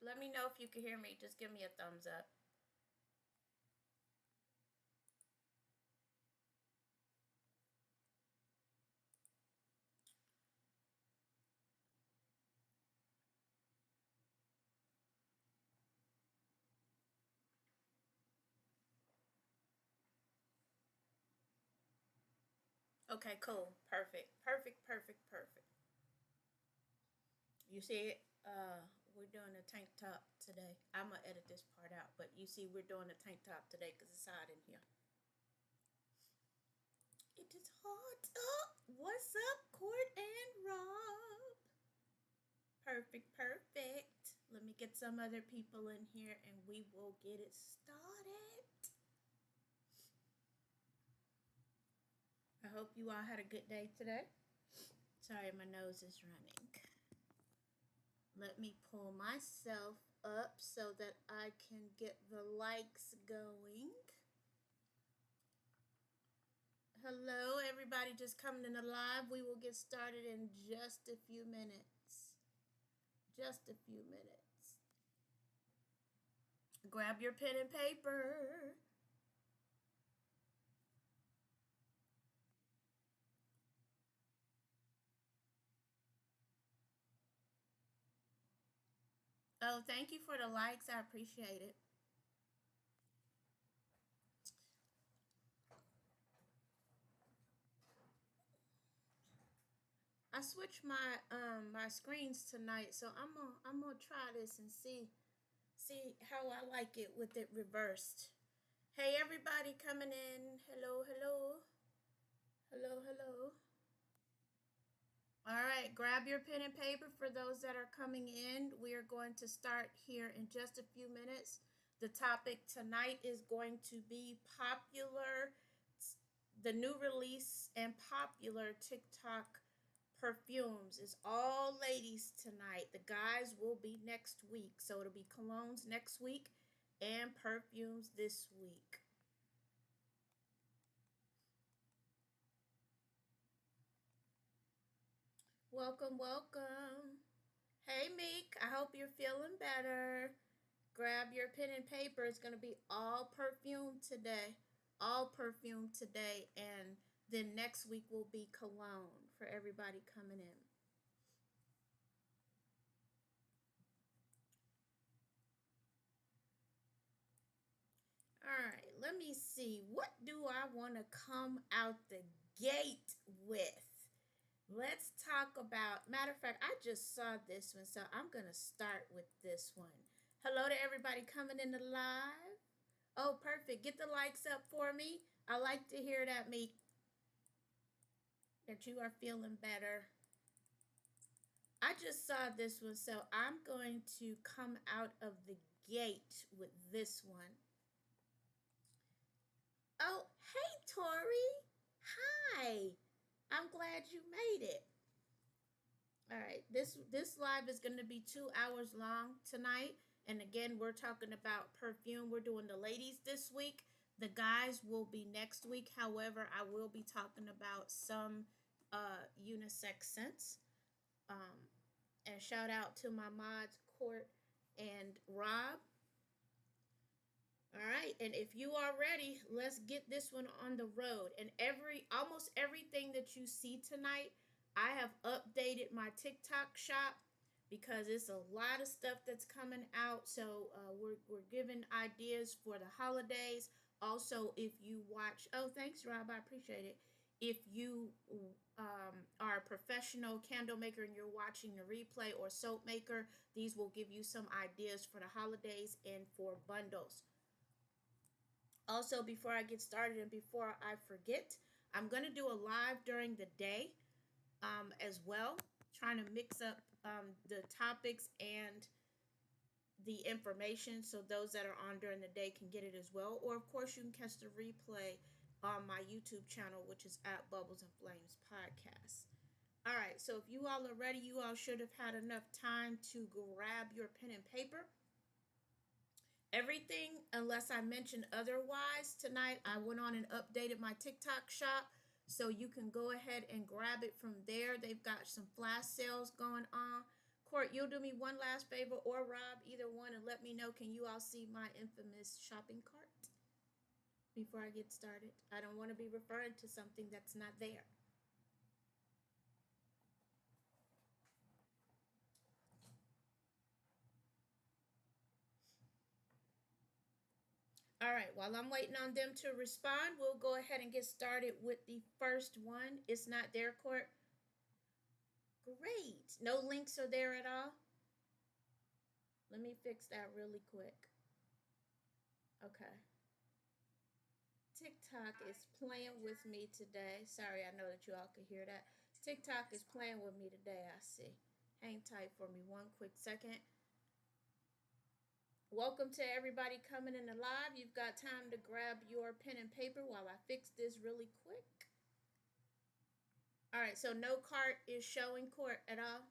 Let me know if you can hear me. Just give me a thumbs up. Okay, cool. Perfect. Perfect, perfect, perfect. You see it? We're doing a tank top today. I'm gonna edit this part out, but you see we're doing a tank top today because it's hot in here. It is hot. Oh, what's up, Court and Rob? Perfect, perfect. Let me get some other people in here and we will get it started. I hope you all had a good day today. Sorry, my nose is running. Let me pull myself up so that I can get the likes going. Hello, everybody just coming in the live. We will get started in just a few minutes. Just a few minutes. Grab your pen and paper. Oh, thank you for the likes. I appreciate it. I switched my screens tonight, so I'm gonna try this and see how I like it with it reversed. Hey everybody coming in. Hello, hello. Hello, hello. All right, grab your pen and paper for those that are coming in. We are going to start here in just a few minutes. The topic tonight is going to be the new release and popular TikTok perfumes. It's all ladies tonight. The guys will be next week. So it'll be colognes next week and perfumes this week. Welcome, welcome. Hey, Meek. I hope you're feeling better. Grab your pen and paper. It's going to be all perfume today. All perfume today. And then next week will be cologne for everybody coming in. All right, let me see. What do I want to come out the gate with? Let's talk about, matter of fact, I just saw this one, so I'm going to start with this one. Hello to everybody coming in the live. Oh, perfect. Get the likes up for me. I like to hear that, me, that you are feeling better. I just saw this one, so I'm going to come out of the gate with this one. Oh, hey, Tori. Hi. I'm glad you made it. All right, this live is going to be 2 hours long tonight, and again, we're talking about perfume. We're doing the ladies this week. The guys will be next week. However, I will be talking about some unisex scents. And shout out to my mods, Court and Rob. All right, and if you are ready, let's get this one on the road. And almost everything that you see tonight, I have updated my TikTok shop because it's a lot of stuff that's coming out. So we're giving ideas for the holidays. Also, if you watch, oh, thanks, Rob, I appreciate it. If you are a professional candle maker and you're watching the replay or soap maker, these will give you some ideas for the holidays and for bundles. Also, before I get started and before I forget, I'm going to do a live during the day as well, trying to mix up the topics and the information so those that are on during the day can get it as well. Or, of course, you can catch the replay on my YouTube channel, which is at Bubbles and Flames Podcast. All right, so if you all are ready, you all should have had enough time to grab your pen and paper. Everything, unless I mention otherwise, tonight I went on and updated my TikTok shop, so you can go ahead and grab it from there. They've got some flash sales going on. Court, you'll do me one last favor, or Rob, either one, and let me know, can you all see my infamous shopping cart before I get started? I don't want to be referring to something that's not there. All right, while I'm waiting on them to respond, we'll go ahead and get started with the first one. It's not there, Court. Great. No links are there at all. Let me fix that really quick. Okay. TikTok is playing with me today. Sorry, I know that you all could hear that. TikTok is playing with me today, I see. Hang tight for me one quick second. Welcome to everybody coming in the live. You've got time to grab your pen and paper while I fix this really quick. All right, so no cart is showing, Court, at all.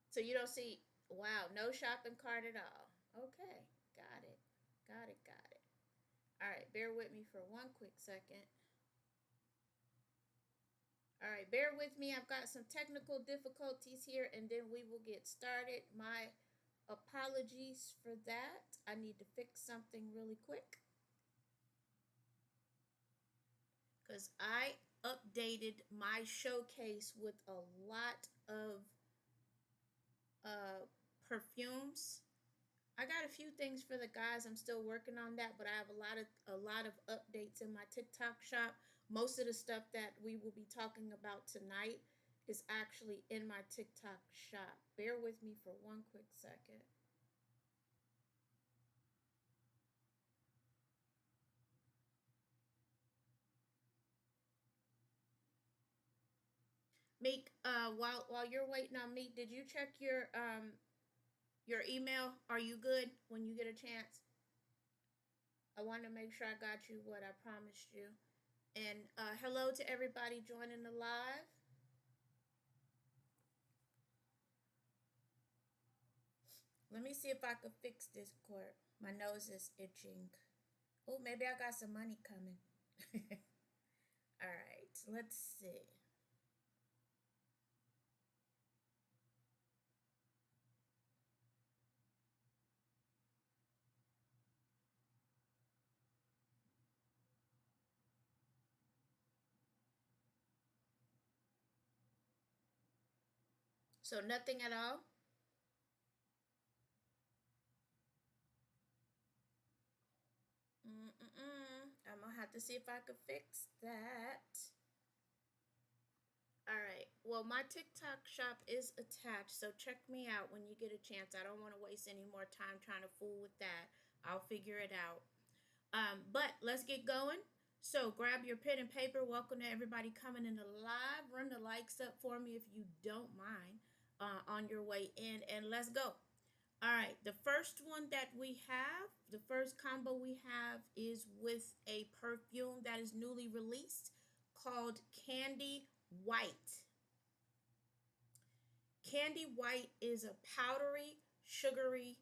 So you don't see, wow, no shopping cart at all. Okay, got it. Got it, got it. All right, bear with me for one quick second. All right, bear with me. I've got some technical difficulties here, and then we will get started. My apologies for that. I need to fix something really quick, because I updated my showcase with a lot of perfumes. I got a few things for the guys. I'm still working on that, but I have a lot of updates in my TikTok shop. Most of the stuff that we will be talking about tonight is actually in my TikTok shop. Bear with me for one quick second. Meek, while you're waiting on me, did you check your email? Are you good when you get a chance? I want to make sure I got you what I promised you. And hello to everybody joining the live. Let me see if I could fix this, Court. My nose is itching. Oh, maybe I got some money coming. All right, let's see. So nothing at all? I'm gonna have to see if I could fix that. All right. Well, my TikTok shop is attached, so check me out when you get a chance. I don't want to waste any more time trying to fool with that. I'll figure it out. But let's get going. So grab your pen and paper. Welcome to everybody coming in the live. Run the likes up for me if you don't mind on your way in, and let's go. All right, the first one that we have, the first combo we have is with a perfume that is newly released called Candy White. Candy White is a powdery, sugary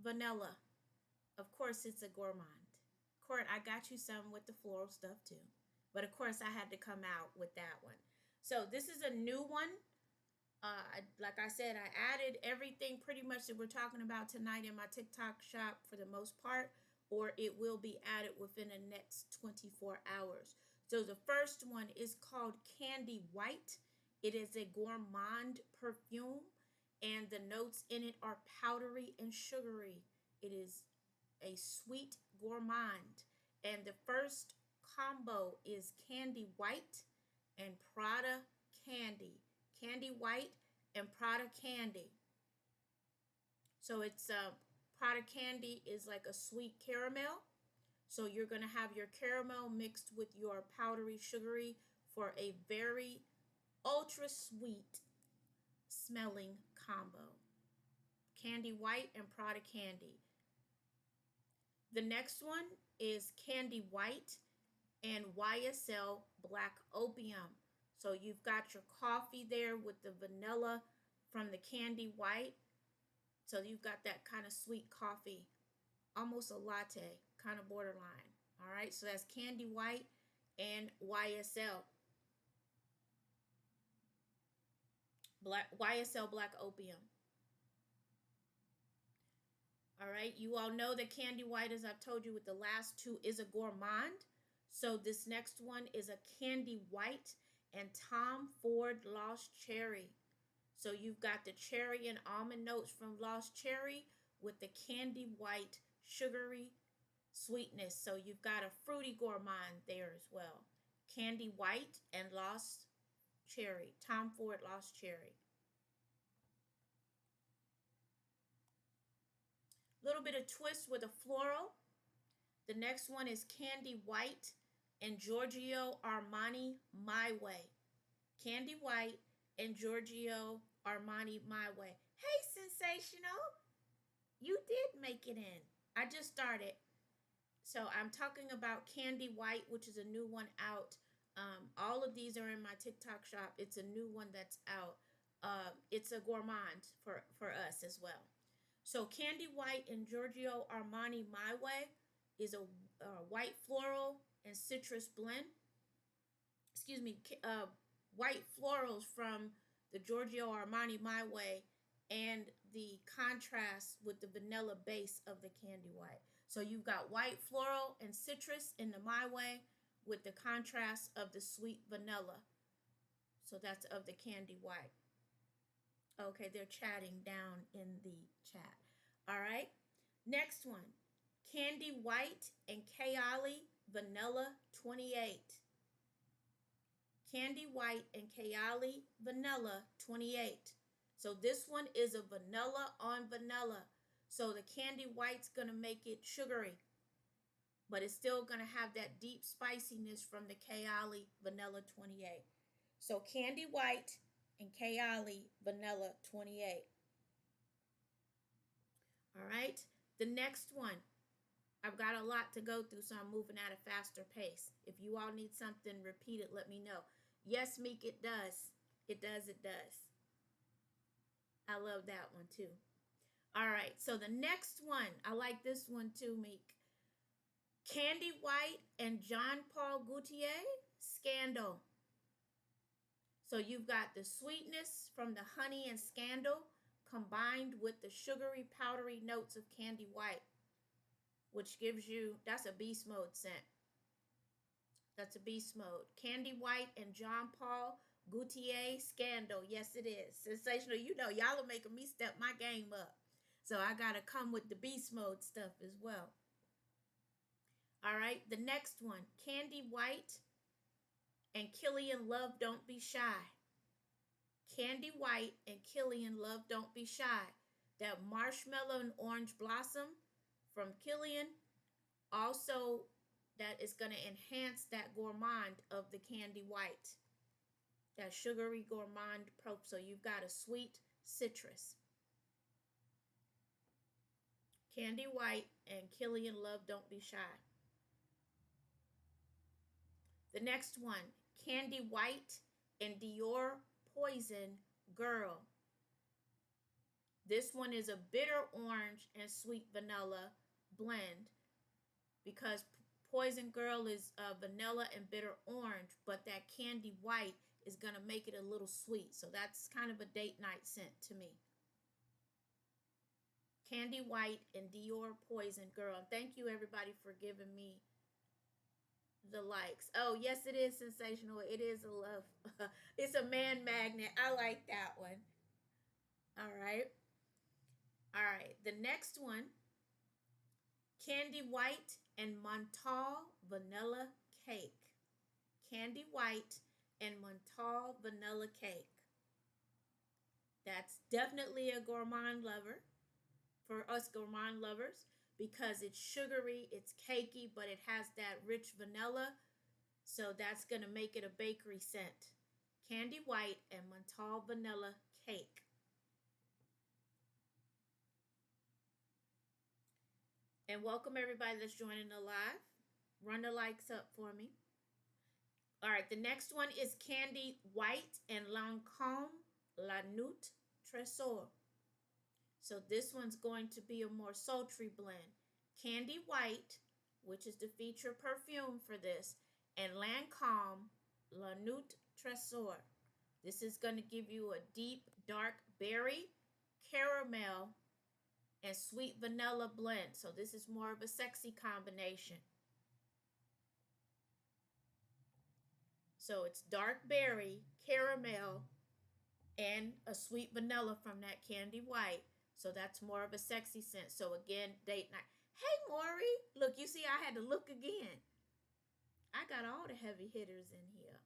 vanilla. Of course, it's a gourmand. Court, I got you some with the floral stuff too. But of course, I had to come out with that one. So this is a new one. Like I said, I added everything pretty much that we're talking about tonight in my TikTok shop for the most part, or it will be added within the next 24 hours. So the first one is called Candy White. It is a gourmand perfume, and the notes in it are powdery and sugary. It is a sweet gourmand. And the first combo is Candy White and Prada Candy. Candy White and Prada Candy. So it's Prada Candy is like a sweet caramel. So you're going to have your caramel mixed with your powdery sugary for a very ultra sweet smelling combo. Candy White and Prada Candy. The next one is Candy White and YSL Black Opium. So you've got your coffee there with the vanilla from the Candy White. So you've got that kind of sweet coffee, almost a latte, kind of borderline. All right, so that's Candy White and YSL. YSL Black Opium. All right, you all know that Candy White, as I've told you with the last two, is a gourmand. So this next one is a Candy White and Tom Ford Lost Cherry. So you've got the cherry and almond notes from Lost Cherry with the Candy White sugary sweetness. So you've got a fruity gourmand there as well. Candy White and Lost Cherry. Tom Ford Lost Cherry. A little bit of twist with a floral. The next one is Candy White and Giorgio Armani My Way. Candy White and Giorgio Armani My Way. Hey, Sensational. You did make it in. I just started. So I'm talking about Candy White, which is a new one out. All of these are in my TikTok shop. It's a new one that's out. It's a gourmand for us as well. So Candy White and Giorgio Armani My Way is a white floral and citrus blend. Excuse me, white florals from the Giorgio Armani My Way and the contrast with the vanilla base of the Candy White. So you've got white floral and citrus in the My Way with the contrast of the sweet vanilla. So that's of the Candy White. Okay, they're chatting down in the chat. All right, next one. Candy White and Kayali Vanilla 28. Candy White and Kayali Vanilla 28. So this one is a vanilla on vanilla. So the Candy White's going to make it sugary, but it's still going to have that deep spiciness from the Kayali Vanilla 28. So Candy White and Kayali Vanilla 28. All right, the next one. I've got a lot to go through, so I'm moving at a faster pace. If you all need something repeated, let me know. Yes, Meek, it does. It does, it does. I love that one too. All right, so the next one, I like this one too, Meek. Candy White and Jean Paul Gaultier, Scandal. So you've got the sweetness from the honey and Scandal combined with the sugary, powdery notes of Candy White, which gives you, that's a beast mode scent. That's a beast mode. Candy White and Jean Paul Gaultier, Scandal. Yes, it is. Sensational. You know, y'all are making me step my game up. So I got to come with the beast mode stuff as well. All right, the next one. Candy White and Killian Love Don't Be Shy. Candy White and Killian Love Don't Be Shy. That marshmallow and orange blossom from Killian. Also, that is going to enhance that gourmand of the Candy White. That sugary gourmand pro. So you've got a sweet citrus. Candy White and Killian Love Don't Be Shy. The next one, Candy White and Dior Poison Girl. This one is a bitter orange and sweet vanilla blend because Poison Girl is vanilla and bitter orange, but that Candy White is going to make it a little sweet. So that's kind of a date night scent to me. Candy White and Dior Poison Girl. And thank you, everybody, for giving me the likes. Oh, yes, it is sensational. It is a love. It's a man magnet. I like that one. All right. All right. The next one, Candy White and Montal Vanilla Cake. Candy White and Montal Vanilla Cake. That's definitely a gourmand lover for us gourmand lovers because it's sugary, it's cakey, but it has that rich vanilla. So that's going to make it a bakery scent. Candy White and Montal Vanilla Cake. And welcome everybody that's joining the live. Run the likes up for me. All right, the next one is Candy White and Lancôme La Nuit Trésor. So this one's going to be a more sultry blend. Candy White, which is the feature perfume for this, and Lancome La Nuit Trésor. This is going to give you a deep, dark berry, caramel, and sweet vanilla blend. So this is more of a sexy combination. So it's dark berry, caramel, and a sweet vanilla from that Candy White. So that's more of a sexy scent. So again, date night. Hey, Maury. Look, you see I had to look again. I got all the heavy hitters in here.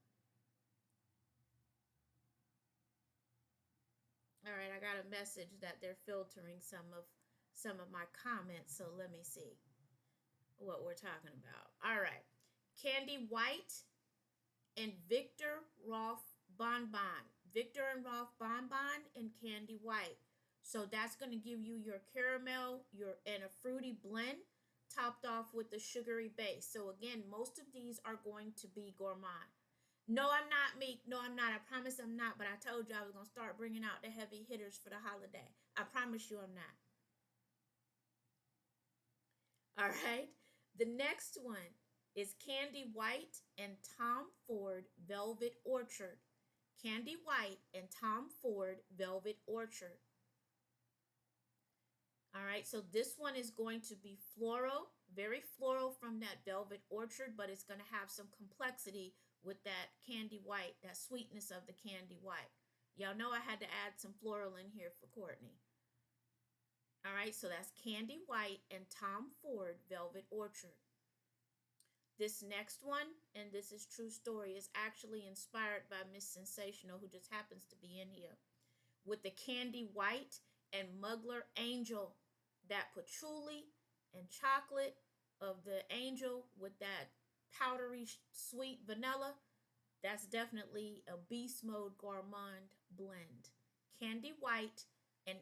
All right, I got a message that they're filtering some of my comments. So let me see what we're talking about. All right. Candy White and Victor Rolf Bonbon. Victor and Rolf Bonbon and Candy White. So that's going to give you your caramel, and a fruity blend topped off with the sugary base. So again, most of these are going to be gourmand. No, I'm not, Meek. No, I'm not. I promise I'm not. But I told you I was going to start bringing out the heavy hitters for the holiday. I promise you I'm not. All right. The next one is Candy White and Tom Ford Velvet Orchard. Candy White and Tom Ford Velvet Orchard. All right, so this one is going to be floral, very floral from that Velvet Orchard, but it's going to have some complexity with that Candy White, that sweetness of the Candy White. Y'all know I had to add some floral in here for Courtney. All right, so that's Candy White and Tom Ford Velvet Orchard. This next one, and this is true story, is actually inspired by Miss Sensational, who just happens to be in here, with the Candy White and Muggler Angel, that patchouli and chocolate of the angel with that powdery sweet vanilla. That's definitely a beast mode gourmand blend. Candy White and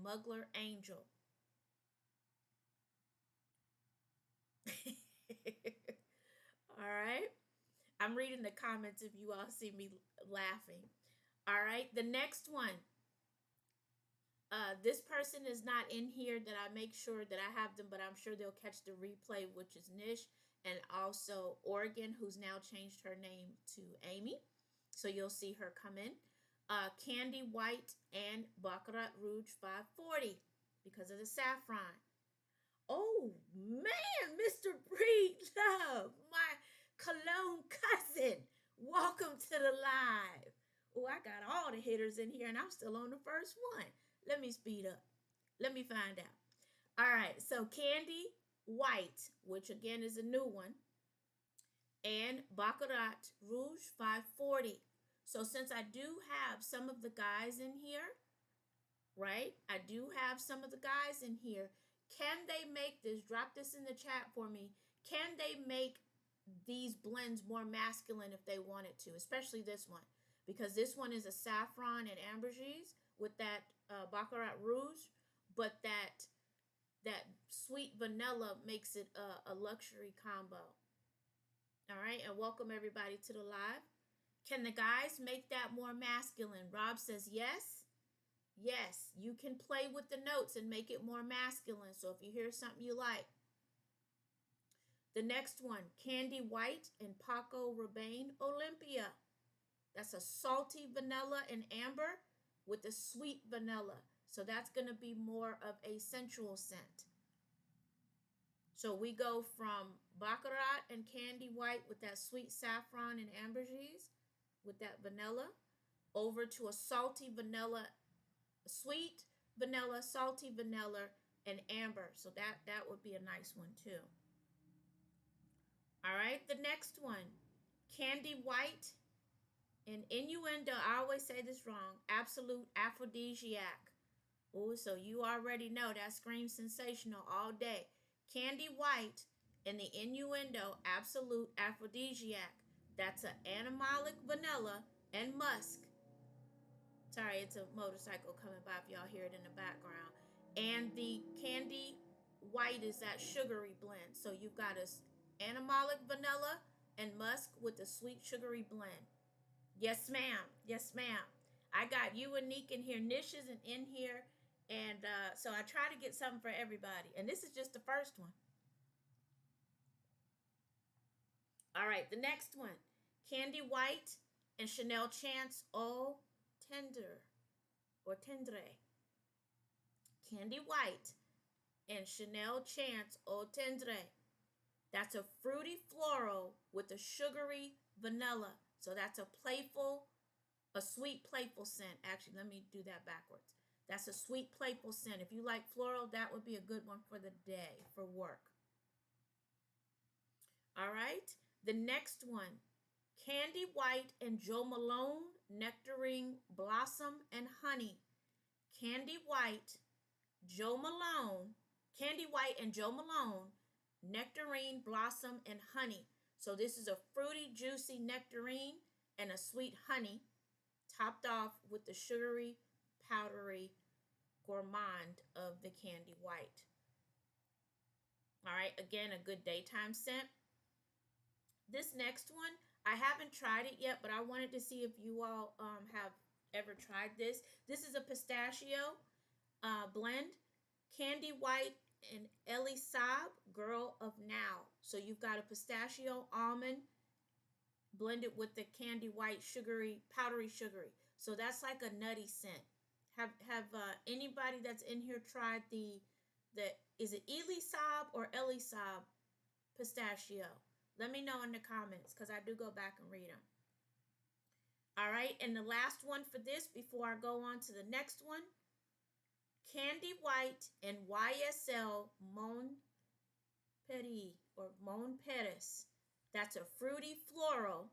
Muggler Angel. All right. I'm reading the comments if you all see me laughing. All right. The next one. This person is not in here that I make sure that I have them, but I'm sure they'll catch the replay, which is Nish and also Oregon, who's now changed her name to Amy. So you'll see her come in. Candy White and Baccarat Rouge 540 because of the saffron. Oh, man, Mr. Breedlove, my cologne cousin. Welcome to the live. Oh, I got all the hitters in here, and I'm still on the first one. Let me speed up. Let me find out. All right, so Candy White, which again is a new one, and Baccarat Rouge 540. So since I do have some of the guys in here, right? I do have some of the guys in here. Can they make this? Drop this in the chat for me. Can they make these blends more masculine if they wanted to, especially this one? Because this one is a saffron and ambergris with that Baccarat Rouge, but that sweet vanilla makes it a luxury combo. All right, and welcome everybody to the live. Can the guys make that more masculine? Rob says yes. Yes, you can play with the notes and make it more masculine. So if you hear something you like. The next one, Candy White and Paco Rabanne Olympia. That's a salty vanilla and amber with a sweet vanilla. So that's going to be more of a sensual scent. So we go from Baccarat and Candy White with that sweet saffron and ambergris with that vanilla over to a salty vanilla, sweet vanilla, salty vanilla, and amber. So that would be a nice one too. All right, the next one, Candy White and Innuendo. I always say this wrong. Absolute Aphrodisiac. Oh, so you already know that screams sensational all day. Candy White and the Innuendo Absolute Aphrodisiac. That's an animalic vanilla and musk. Sorry, it's a motorcycle coming by if y'all hear it in the background. And the Candy White is that sugary blend. So you've got a animalic vanilla and musk with a sweet sugary blend. Yes, ma'am. Yes, ma'am. I got you and Neek in here. Nish isn't in here. And so I try to get something for everybody. And this is just the first one. All right, the next one. Candy White and Chanel Chance Eau Tendre or Tendre. Candy White and Chanel Chance Eau Tendre. That's a fruity floral with a sugary vanilla. So that's a sweet playful scent. Actually, let me do that backwards. That's a sweet playful scent. If you like floral, that would be a good one for the day, for work. All right. The next one, Candy White and Jo Malone Nectarine Blossom and Honey. Candy White, Jo Malone, Candy White and Jo Malone Nectarine Blossom and Honey. So this is a fruity, juicy nectarine and a sweet honey, topped off with the sugary, powdery gourmand of the Candy White. All right, again, a good daytime scent. This next one, I haven't tried it yet, but I wanted to see if you all have ever tried this. This is a pistachio blend. Candy White and Ellie Saab, Girl of Now. So you've got a pistachio almond blended with the Candy White sugary, powdery sugary. So that's like a nutty scent. Have anybody that's in here tried the is it Ellie Saab or Ellie Saab pistachio? Let me know in the comments because I do go back and read them. All right, and the last one for this before I go on to the next one, Candy White and YSL Mon Petit or Mon Petis. That's a fruity floral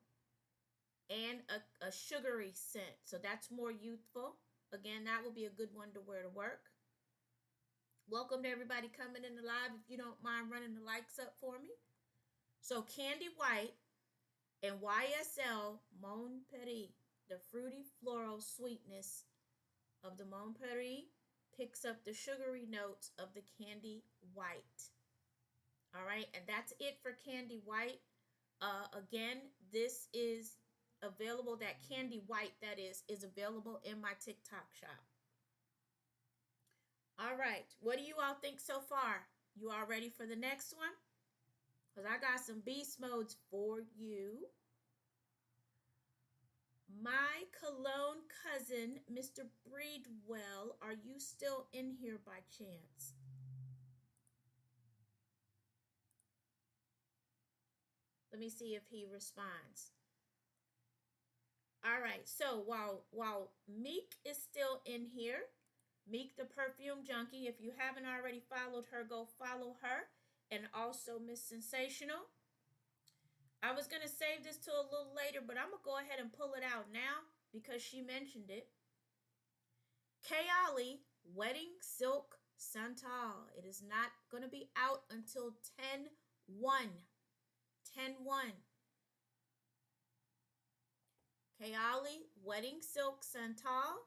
and a sugary scent. So that's more youthful. Again, that will be a good one to wear to work. Welcome to everybody coming in the live. If you don't mind running the likes up for me. So Candy White and YSL Mon Petit, the fruity floral sweetness of the Mon Petit picks up the sugary notes of the Candy White. All right, and that's it for Candy White. Again, this is available, that Candy White that is available in my TikTok shop. All right, what do you all think so far? You all ready for the next one? Because I got some beast modes for you. My cologne cousin, Mr. Breedwell, are you still in here by chance? Let me see if he responds. All right, so while Meek is still in here, Meek the Perfume Junkie, if you haven't already followed her, go follow her. And also Miss Sensational. I was going to save this till a little later, but I'm going to go ahead and pull it out now because she mentioned it. Kayali Wedding Silk Santal. It is not going to be out until 10/1. 10/1. Kayali Wedding Silk Santal.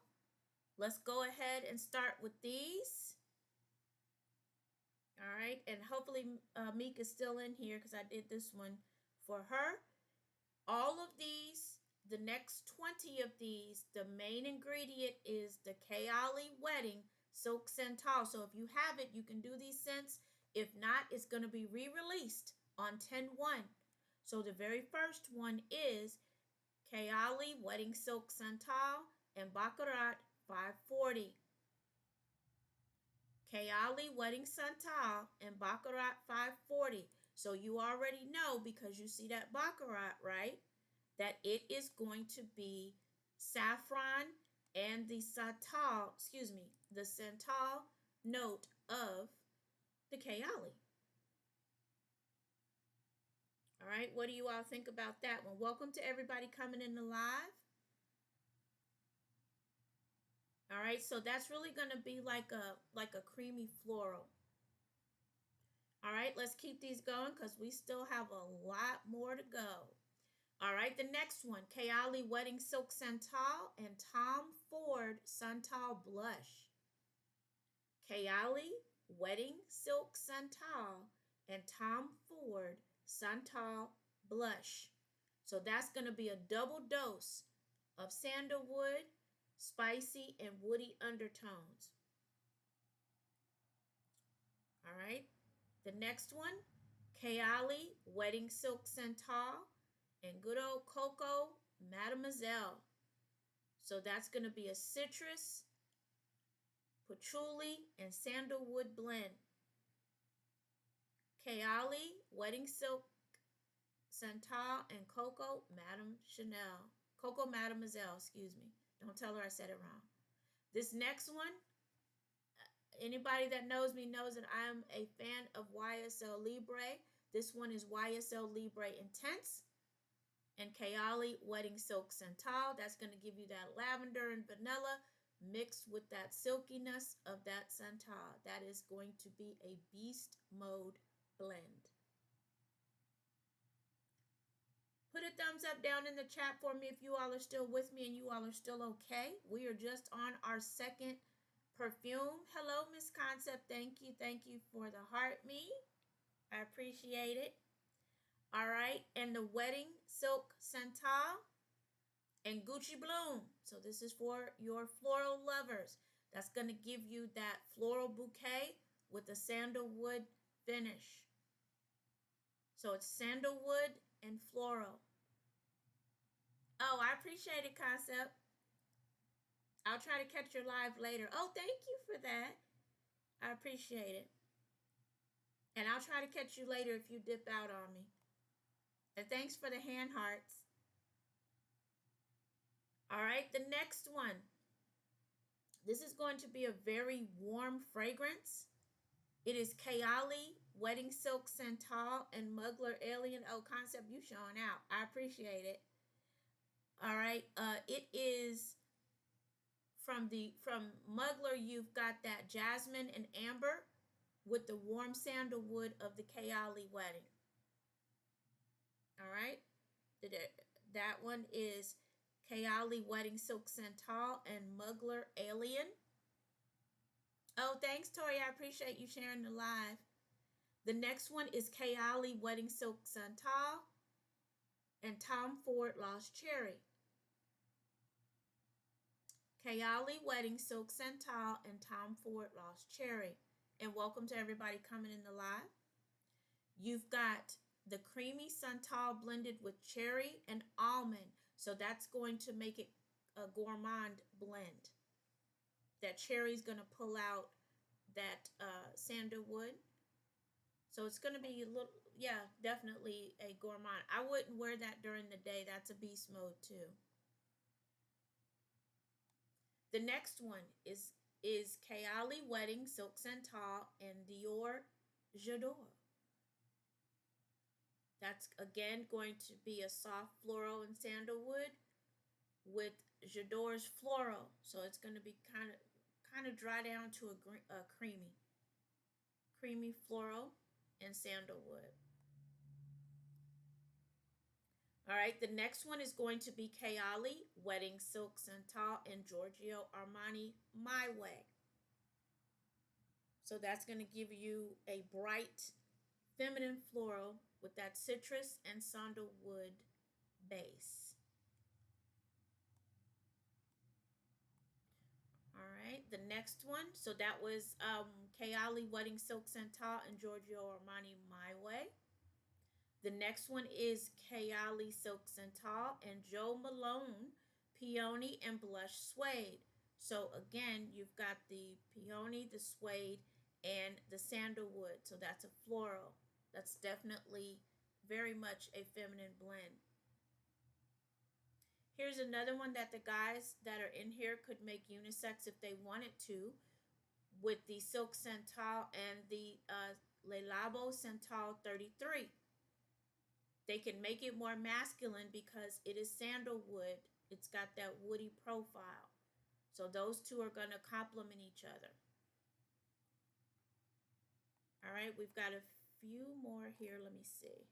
Let's go ahead and start with these. All right, and hopefully Meek is still in here because I did this one for her. All of these, the next 20 of these, the main ingredient is the Kayali Wedding Silk Santal. So if you have it, you can do these scents. If not, it's going to be re-released on 10/1. So the very first one is Kayali Wedding Silk Santal and Baccarat 540. Kayali Wedding Santal and Baccarat 540. So you already know, because you see that Baccarat, right, that it is going to be saffron and the santal note of the Kayali. All right, what do you all think about that one? Welcome to everybody coming in the live. All right, so that's really going to be like a creamy floral. All right, let's keep these going because we still have a lot more to go. All right, the next one, Kayali Wedding Silk Santal and Tom Ford Santal Blush. Kayali Wedding Silk Santal and Tom Ford Santal Blush. So that's going to be a double dose of sandalwood, spicy, and woody undertones. All right. The next one, Kayali Wedding Silk Santal and good old Cocoa Mademoiselle. So that's going to be a citrus, patchouli, and sandalwood blend. Kayali Wedding Silk Santal and Cocoa Madame Chanel. Cocoa Mademoiselle, excuse me. Don't tell her I said it wrong. This next one, anybody that knows me knows that I am a fan of YSL Libre. This one is YSL Libre Intense and Kayali Wedding Silk Santal. That's going to give you that lavender and vanilla mixed with that silkiness of that santal. That is going to be a beast mode blend. Put a thumbs up down in the chat for me if you all are still with me and you all are still okay. We are just on our second perfume. Hello, Miss Concept. Thank you. Thank you for the heart me. I appreciate it. All right. And the Wedding Silk Santal and Gucci Bloom. So this is for your floral lovers. That's going to give you that floral bouquet with a sandalwood finish. So it's sandalwood and floral. Oh, I appreciate it, Concept. I'll try to catch your live later. Oh, thank you for that. I appreciate it. And I'll try to catch you later if you dip out on me. And thanks for the hand hearts. All right, the next one. This is going to be a very warm fragrance. It is Kayali Wedding Silk Santal and Mugler Alien. Oh, Concept, you showing out. I appreciate it. All right, it is from Mugler. You've got that jasmine and amber with the warm sandalwood of the Kayali Wedding. All right, that one is Kayali Wedding Silk Santal and Mugler Alien. Oh, thanks, Tori. I appreciate you sharing the live. The next one is Kayali Wedding Silk Santal and Tom Ford Lost Cherry. Kayali Wedding Silk Santal and Tom Ford Lost Cherry. And welcome to everybody coming in the live. You've got the creamy santal blended with cherry and almond. So that's going to make it a gourmand blend. That cherry is going to pull out that sandalwood. So it's going to be a little, yeah, definitely a gourmand. I wouldn't wear that during the day. That's a beast mode too. The next one is Kayali Wedding Silk Santal and Dior J'adore. That's again going to be a soft floral and sandalwood with J'adore's floral. So it's going to be kind of dry down to a creamy floral and sandalwood. All right, the next one is going to be Kayali Wedding Silk Santal and Giorgio Armani My Way. So that's going to give you a bright feminine floral with that citrus and sandalwood base. All right, the next one. So that was Kayali Wedding Silk Santal and Giorgio Armani My Way. The next one is Kayali Silk Santal and Jo Malone Peony and Blush Suede. So again, you've got the peony, the suede, and the sandalwood. So that's a floral. That's definitely very much a feminine blend. Here's another one that the guys that are in here could make unisex if they wanted to, with the Silk Santal and the Le Labo Santal 33. They can make it more masculine because it is sandalwood. It's got that woody profile. So those two are going to complement each other. All right, we've got a few more here. Let me see.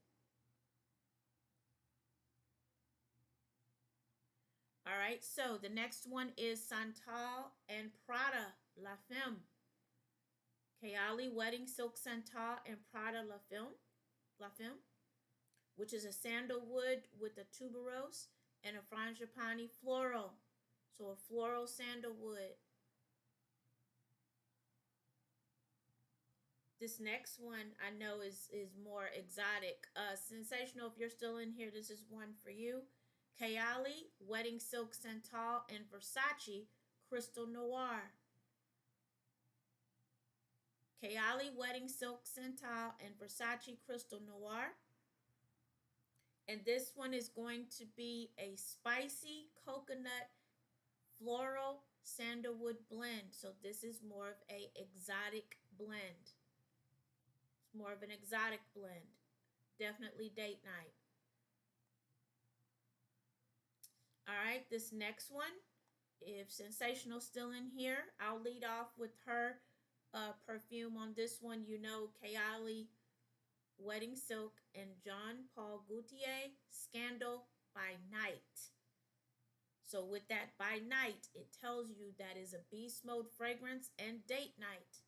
All right, so the next one is Santal and Prada La Femme. Kayali Wedding Silk Santal and Prada La Femme, which is a sandalwood with a tuberose and a frangipani floral. So a floral sandalwood. This next one I know is more exotic. Sensational, if you're still in here, this is one for you. Kayali, Wedding Silk Santal, and Versace Crystal Noir. Kayali, Wedding Silk Santal, and Versace Crystal Noir. And this one is going to be a spicy coconut floral sandalwood blend. So this is more of a exotic blend. It's more of an exotic blend. Definitely date night. All right, this next one, if Sensational's still in here, I'll lead off with her perfume on this one. You know, Kayali, Wedding Silk, and Jean Paul Gaultier, Scandal by Night. So with that by night, it tells you that is a beast mode fragrance and date night.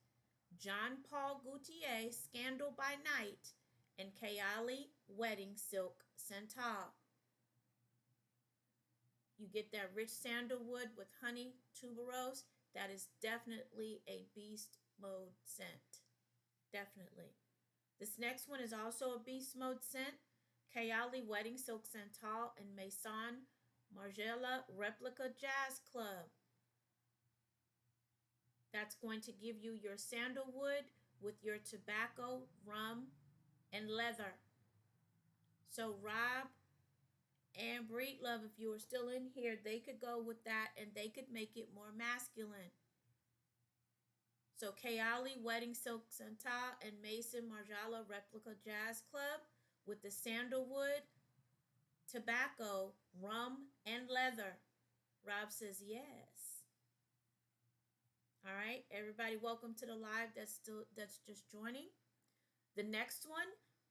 Jean Paul Gaultier, Scandal by Night, and Kayali, Wedding Silk Santal. You get that rich sandalwood with honey tuberose. That is definitely a beast mode scent. Definitely. This next one is also a beast mode scent. Kayali, Wedding Silk Santal, and Maison Margiela Replica Jazz Club. That's going to give you your sandalwood with your tobacco, rum, and leather. So Rob and Breedlove, if you are still in here, they could go with that and they could make it more masculine. So Kayali, Wedding Silk Santal, and Maison Margiela Replica Jazz Club with the sandalwood, tobacco, rum, and leather. Rob says yes. All right, everybody, welcome to the live that's just joining. The next one,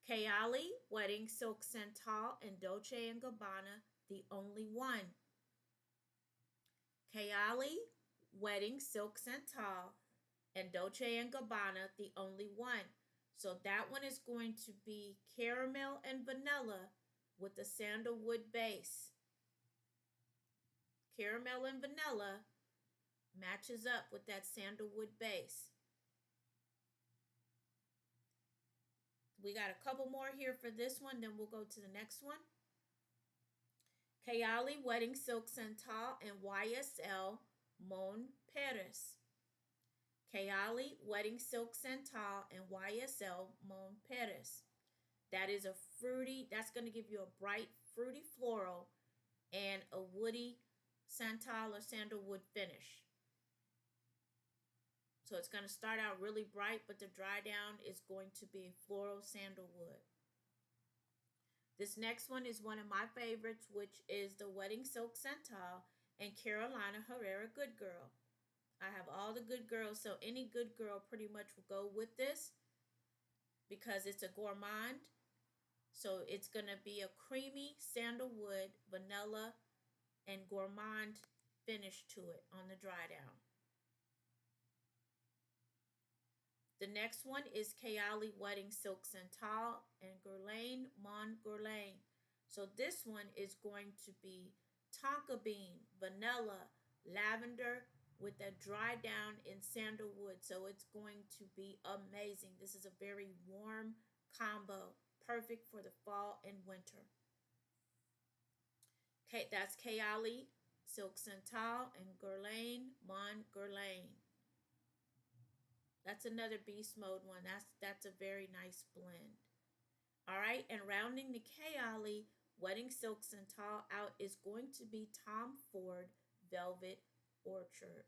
Kayali, Wedding Silk Santal, and Dolce & Gabbana, The Only One. Kayali, Wedding Silk Santal, and Dolce & Gabbana, The Only One. So that one is going to be caramel and vanilla with the sandalwood base. Caramel and vanilla matches up with that sandalwood base. We got a couple more here for this one, then we'll go to the next one. Kayali, Wedding Silk Santal, and YSL Mon Paris. Kayali, Wedding Silk Santal, and YSL Mon Paris. That is a fruity, that's going to give you a bright fruity floral and a woody santal or sandalwood finish. So it's going to start out really bright, but the dry down is going to be floral sandalwood. This next one is one of my favorites, which is the Wedding Silk Santal and Carolina Herrera Good Girl. I have all the good girls, so any good girl pretty much will go with this because it's a gourmand. So it's going to be a creamy sandalwood, vanilla, and gourmand finish to it on the dry down. The next one is Kayali, Wedding Silk Santal, and Guerlain Mon Guerlain. So this one is going to be tonka bean, vanilla, lavender with a dry down in sandalwood. So it's going to be amazing. This is a very warm combo, perfect for the fall and winter. Okay, that's Kayali, Silk Santal, and Guerlain Mon Guerlain. That's another beast mode one. That's a very nice blend. All right, and rounding the Kayali Wedding Silk Santal out is going to be Tom Ford Velvet Orchard.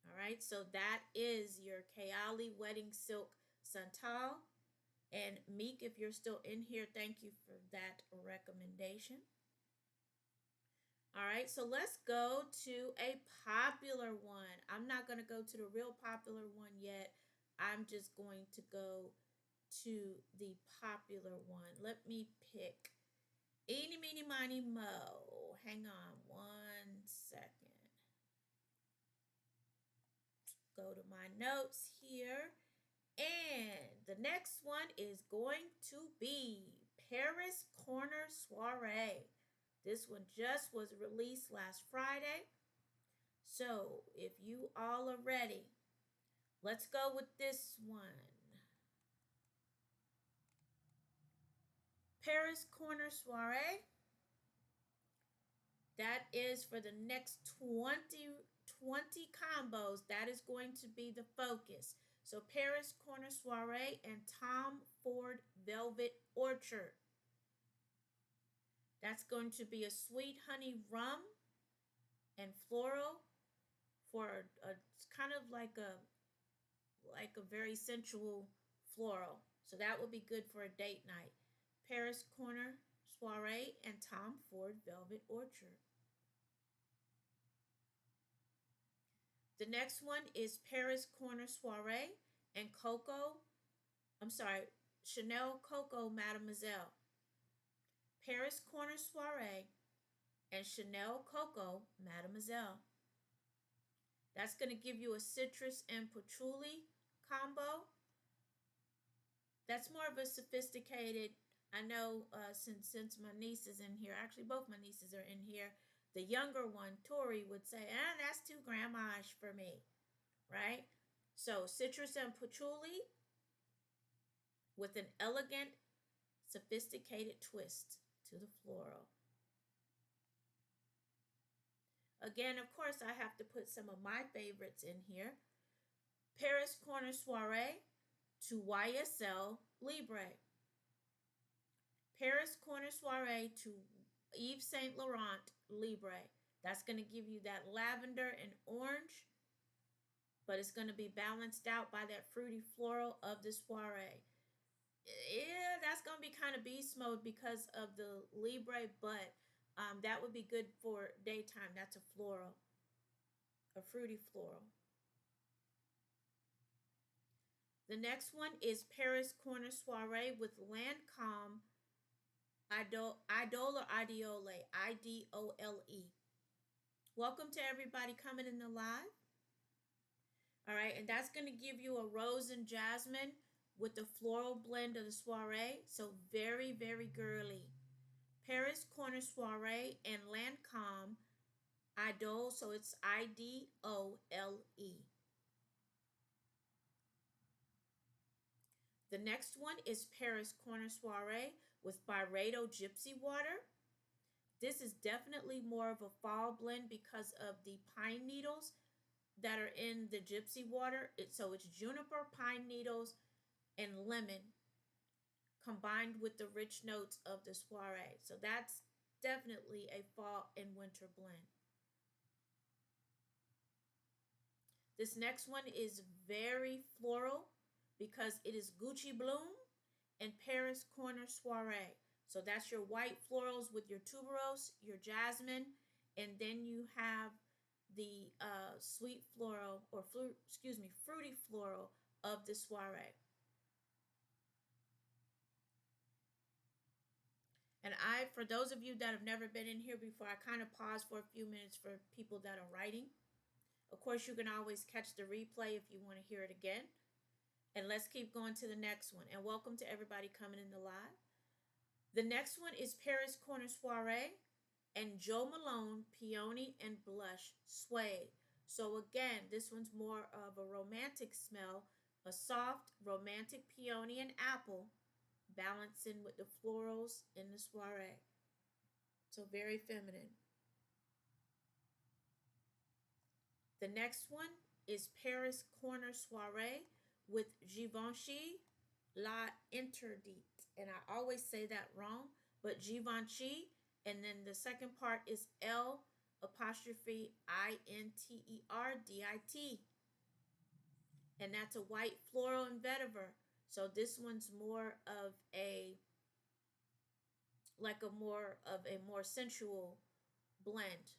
All right, so that is your Kayali Wedding Silk Santal. And Meek, if you're still in here, thank you for that recommendation. All right, so let's go to a popular one. I'm not going to go to the real popular one yet. I'm just going to go to the popular one. Let me pick Eeny, Meeny, Miny, Mo. Hang on 1 second. Go to my notes here. And the next one is going to be Paris Corner Soiree. This one just was released last Friday. So if you all are ready, Let's go with this one. Paris Corner Soiree. That is for the next 20 combos. That is going to be the focus. So Paris Corner Soiree and Tom Ford Velvet Orchard. That's going to be a sweet honey rum and floral for a kind of like a very sensual floral. So that would be good for a date night. Paris Corner Soiree and Tom Ford Velvet Orchard. The next one is Paris Corner Soiree and Chanel Coco Mademoiselle. Paris Corner Soiree and Chanel Coco Mademoiselle. That's going to give you a citrus and patchouli combo. That's more of a sophisticated, I know since my niece is in here, actually both my nieces are in here, the younger one, Tori, would say, that's too grandma-ish for me, right? So citrus and patchouli with an elegant, sophisticated twist to the floral. Again, of course, I have to put some of my favorites in here. Paris Corner Soiree to YSL Libre. Paris Corner Soiree to Yves Saint Laurent Libre. That's going to give you that lavender and orange, but it's going to be balanced out by that fruity floral of the soiree. Yeah, that's going to be kind of beast mode because of the Libre, but that would be good for daytime. That's a floral, a fruity floral. The next one is Paris Corner Soiree with Lancome Idole or Ideole, Idole. Welcome to everybody coming in the live. All right, and that's going to give you a rose and jasmine with the floral blend of the soiree. So very, very girly. Paris Corner Soiree and Lancome Idole, so it's Idole. The next one is Paris Corner Soiree with Byredo Gypsy Water. This is definitely more of a fall blend because of the pine needles that are in the gypsy water. So it's juniper, pine needles, and lemon combined with the rich notes of the soiree. So that's definitely a fall and winter blend. This next one is very floral because it is Gucci Bloom and Paris Corner Soiree. So that's your white florals with your tuberose, your jasmine, and then you have the sweet floral or fruity floral of the soiree. And for those of you that have never been in here before, I kind of pause for a few minutes for people that are writing. Of course, you can always catch the replay if you want to hear it again. And let's keep going to the next one. And welcome to everybody coming in the live. The next one is Paris Corner Soiree and Jo Malone Peony and Blush Suede. So again, this one's more of a romantic smell, a soft romantic peony and apple balancing with the florals in the soiree. So very feminine. The next one is Paris Corner Soiree with Givenchy La Interdite. And I always say that wrong, but Givenchy. And then the second part is L apostrophe INTERDIT. And that's a white floral and vetiver. So this one's more of a more sensual blend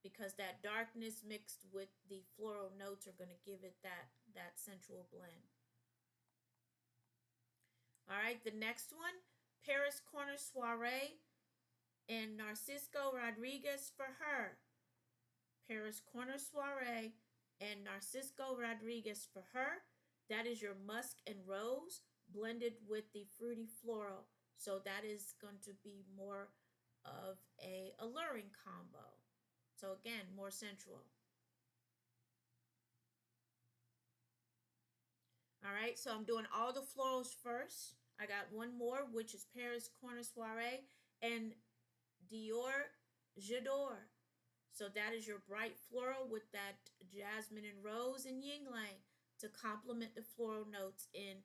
because that darkness mixed with the floral notes are going to give it that sensual blend. All right, the next one, Paris Corner Soiree and Narcisco Rodriguez for Her. Paris Corner Soiree and Narcisco Rodriguez for Her. That is your musk and rose blended with the fruity floral. So that is going to be more of a alluring combo. So again, more sensual. All right, so I'm doing all the florals first. I got one more, which is Paris Corner Soiree and Dior J'adore. So that is your bright floral with that jasmine and rose and yin yang to complement the floral notes in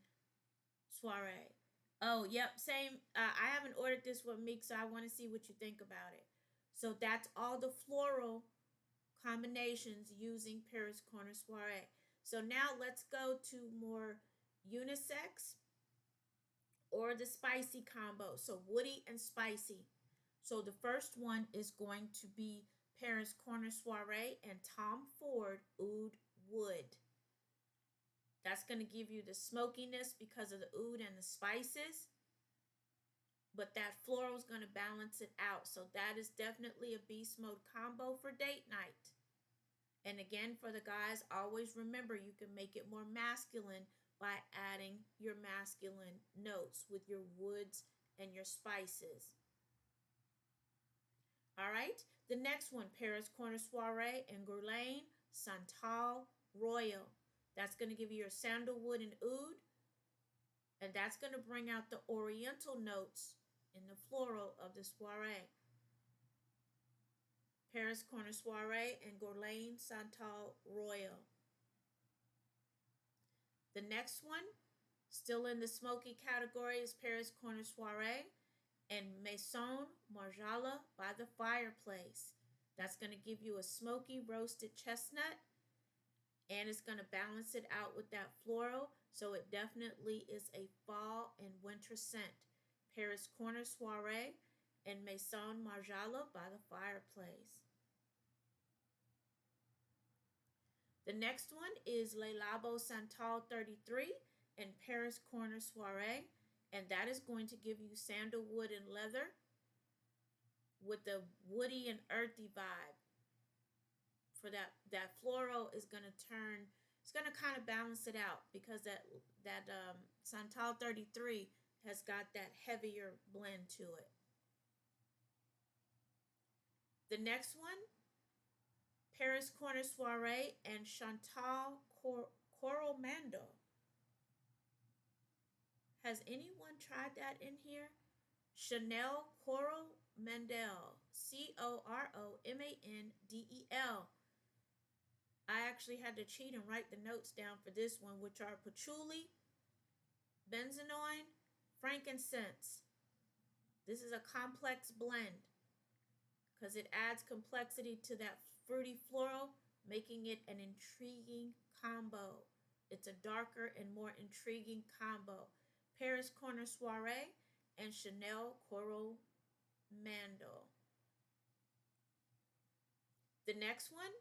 Soiree. Oh, yep, same. I haven't ordered this one, Meek, so I want to see what you think about it. So that's all the floral combinations using Paris Corner Soiree. So now let's go to more unisex or the spicy combo. So woody and spicy. So the first one is going to be Paris Corner Soiree and Tom Ford Oud Wood. That's going to give you the smokiness because of the oud and the spices. But that floral is going to balance it out. So that is definitely a beast mode combo for date night. And again, for the guys, always remember you can make it more masculine by adding your masculine notes with your woods and your spices. All right, the next one, Paris Corner Soiree and Guerlain Santal Royal. That's going to give you your sandalwood and oud, and that's going to bring out the oriental notes in the floral of the soiree. Paris Corner Soiree and Guerlain Santal Royal. The next one, still in the smoky category, is Paris Corner Soiree and Maison Margiela by the Fireplace. That's going to give you a smoky roasted chestnut, and it's going to balance it out with that floral, so it definitely is a fall and winter scent. Paris Corner Soiree and Maison Margiela by the Fireplace. The next one is Le Labo Santal 33 and Paris Corner Soiree, and that is going to give you sandalwood and leather with the woody and earthy vibe. For that floral is going to turn, it's going to kind of balance it out because that Santal 33 has got that heavier blend to it. The next one, Paris Corner Soiree and Chantal Coromando. Has anyone tried that in here? Chanel Coromandel. Coromandel. I actually had to cheat and write the notes down for this one, which are patchouli, benzoin, frankincense. This is a complex blend because it adds complexity to that fruity floral, making it an intriguing combo. It's a darker and more intriguing combo. Paris Corner Soiree and Chanel Coromandel. The next one,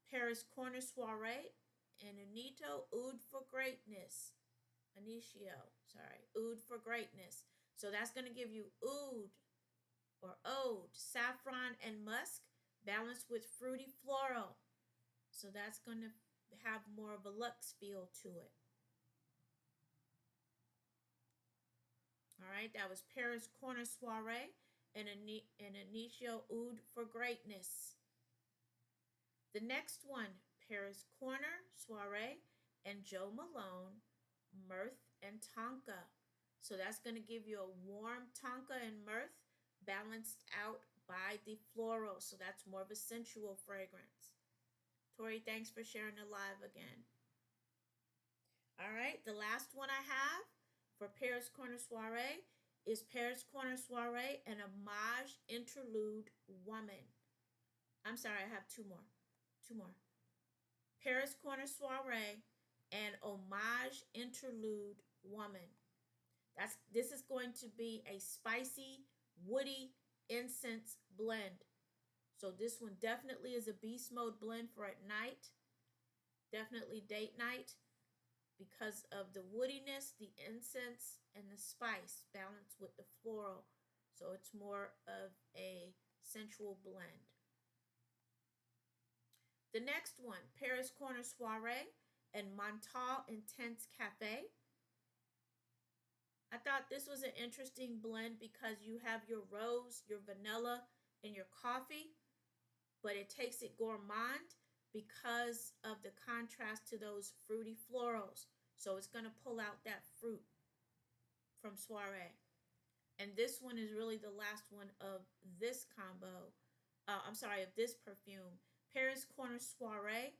Paris Corner Soiree and Anito Oud for Greatness. Oud for Greatness. So that's going to give you oud or ode, saffron and musk, balanced with fruity floral. So that's going to have more of a luxe feel to it. All right, that was Paris Corner Soiree and Anito Oud for Greatness. The next one, Paris Corner Soiree and Jo Malone, Mirth and Tonka. So that's going to give you a warm tonka and mirth balanced out by the floral. So that's more of a sensual fragrance. Tori, thanks for sharing the live again. All right, the last one I have for Paris Corner Soiree is Paris Corner Soiree and Homage Interlude Woman. I'm sorry, I have two more. Paris Corner Soiree and Homage Interlude Woman. This is going to be a spicy, woody incense blend. So this one definitely is a beast mode blend for at night. Definitely date night because of the woodiness, the incense, and the spice balanced with the floral. So it's more of a sensual blend. The next one, Paris Corner Soiree and Montal Intense Cafe. I thought this was an interesting blend because you have your rose, your vanilla, and your coffee, but it takes it gourmand because of the contrast to those fruity florals. So it's going to pull out that fruit from Soiree. And this one is really the last one of this combo. I'm sorry, of this perfume. Paris Corner Soiree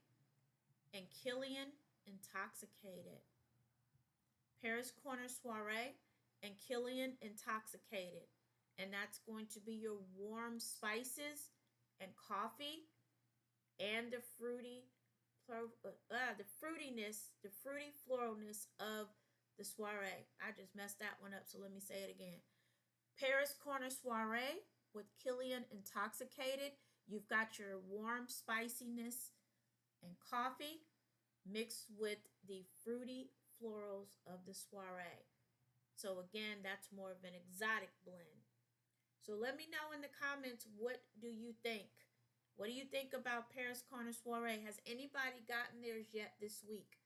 and Killian Intoxicated. Paris Corner Soiree and Killian Intoxicated. And that's going to be your warm spices and coffee and the fruity, the fruitiness, the fruity floralness of the soiree. I just messed that one up, so let me say it again. Paris Corner Soiree with Killian Intoxicated. You've got your warm spiciness and coffee mixed with the fruity florals of the soiree. So again, that's more of an exotic blend. So let me know in the comments, what do you think? What do you think about Paris Corner Soiree? Has anybody gotten theirs yet this week?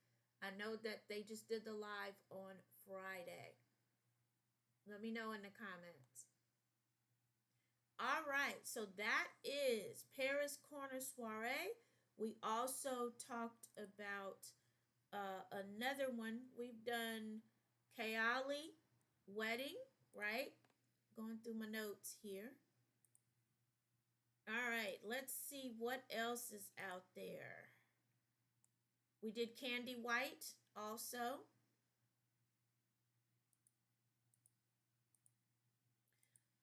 I know that they just did the live on Friday. Let me know in the comments. All right, so that is Paris Corner Soiree. We also talked about another one. We've done Kayali Wedding, right? Going through my notes here. All right, let's see what else is out there. We did Candy White also.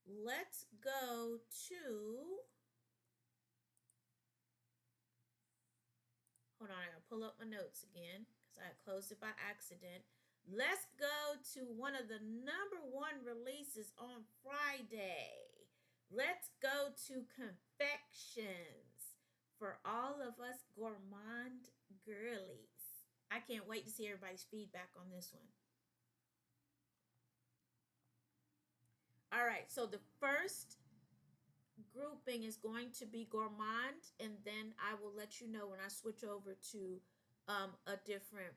Let's go to, hold on, I gotta pull up my notes again because I closed it by accident. Let's go to one of the #1 releases on Friday. Let's go to Confections for all of us gourmand girlies. I can't wait to see everybody's feedback on this one. All right, so the first grouping is going to be gourmand, and then I will let you know when I switch over to a different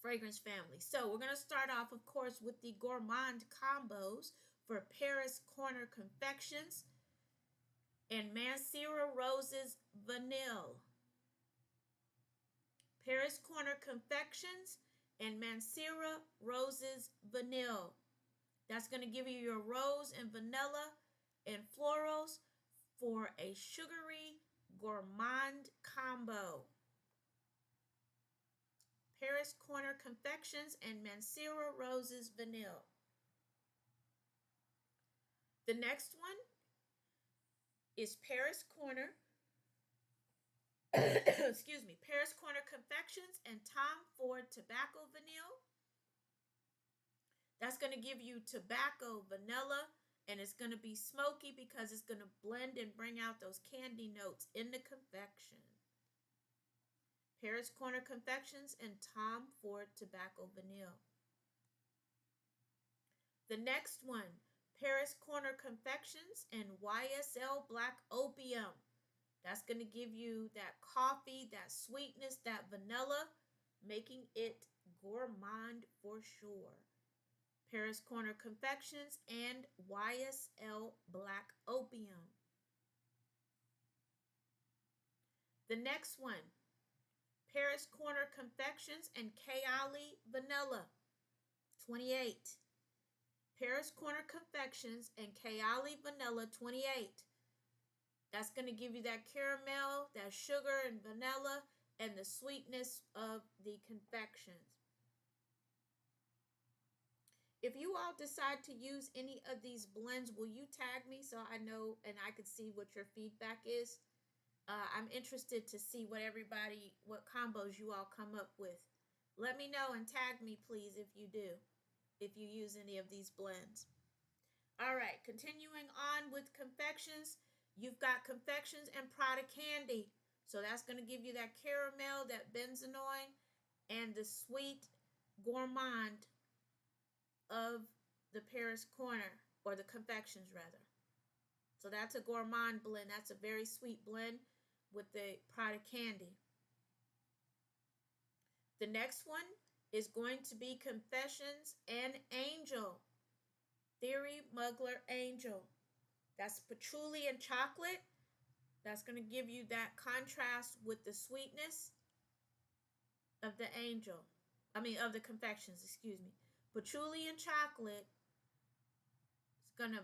fragrance family. So we're going to start off, of course, with the gourmand combos for Paris Corner Confections and Mancera Roses Vanille. Paris Corner Confections and Mancera Roses Vanille. That's going to give you your rose and vanilla and florals for a sugary gourmand combo. Paris Corner Confections and Mancera Roses Vanille. The next one is Paris Corner, excuse me, Paris Corner Confections and Tom Ford Tobacco Vanille. That's going to give you tobacco vanilla, and it's going to be smoky because it's going to blend and bring out those candy notes in the confection. Paris Corner Confections and Tom Ford Tobacco Vanille. The next one, Paris Corner Confections and YSL Black Opium. That's going to give you that coffee, that sweetness, that vanilla, making it gourmand for sure. Paris Corner Confections and YSL Black Opium. The next one, Paris Corner Confections and Kayali Vanilla, 28. Paris Corner Confections and Kayali Vanilla, 28. That's going to give you that caramel, that sugar and vanilla, and the sweetness of the confections. If you all decide to use any of these blends, will you tag me so I know and I can see what your feedback is? I'm interested to see what combos you all come up with. Let me know and tag me, please, if you do, if you use any of these blends. All right, continuing on with confections, you've got confections and Prada Candy. So that's going to give you that caramel, that benzoin, and the sweet gourmand of the Paris Corner, or the confections rather. So that's a gourmand blend. That's a very sweet blend with the Prada Candy. The next one is going to be Confessions and Angel. Theory Mugler Angel. That's patchouli and chocolate. That's going to give you that contrast with the sweetness of the angel. of the confections, excuse me. Patchouli and chocolate is going to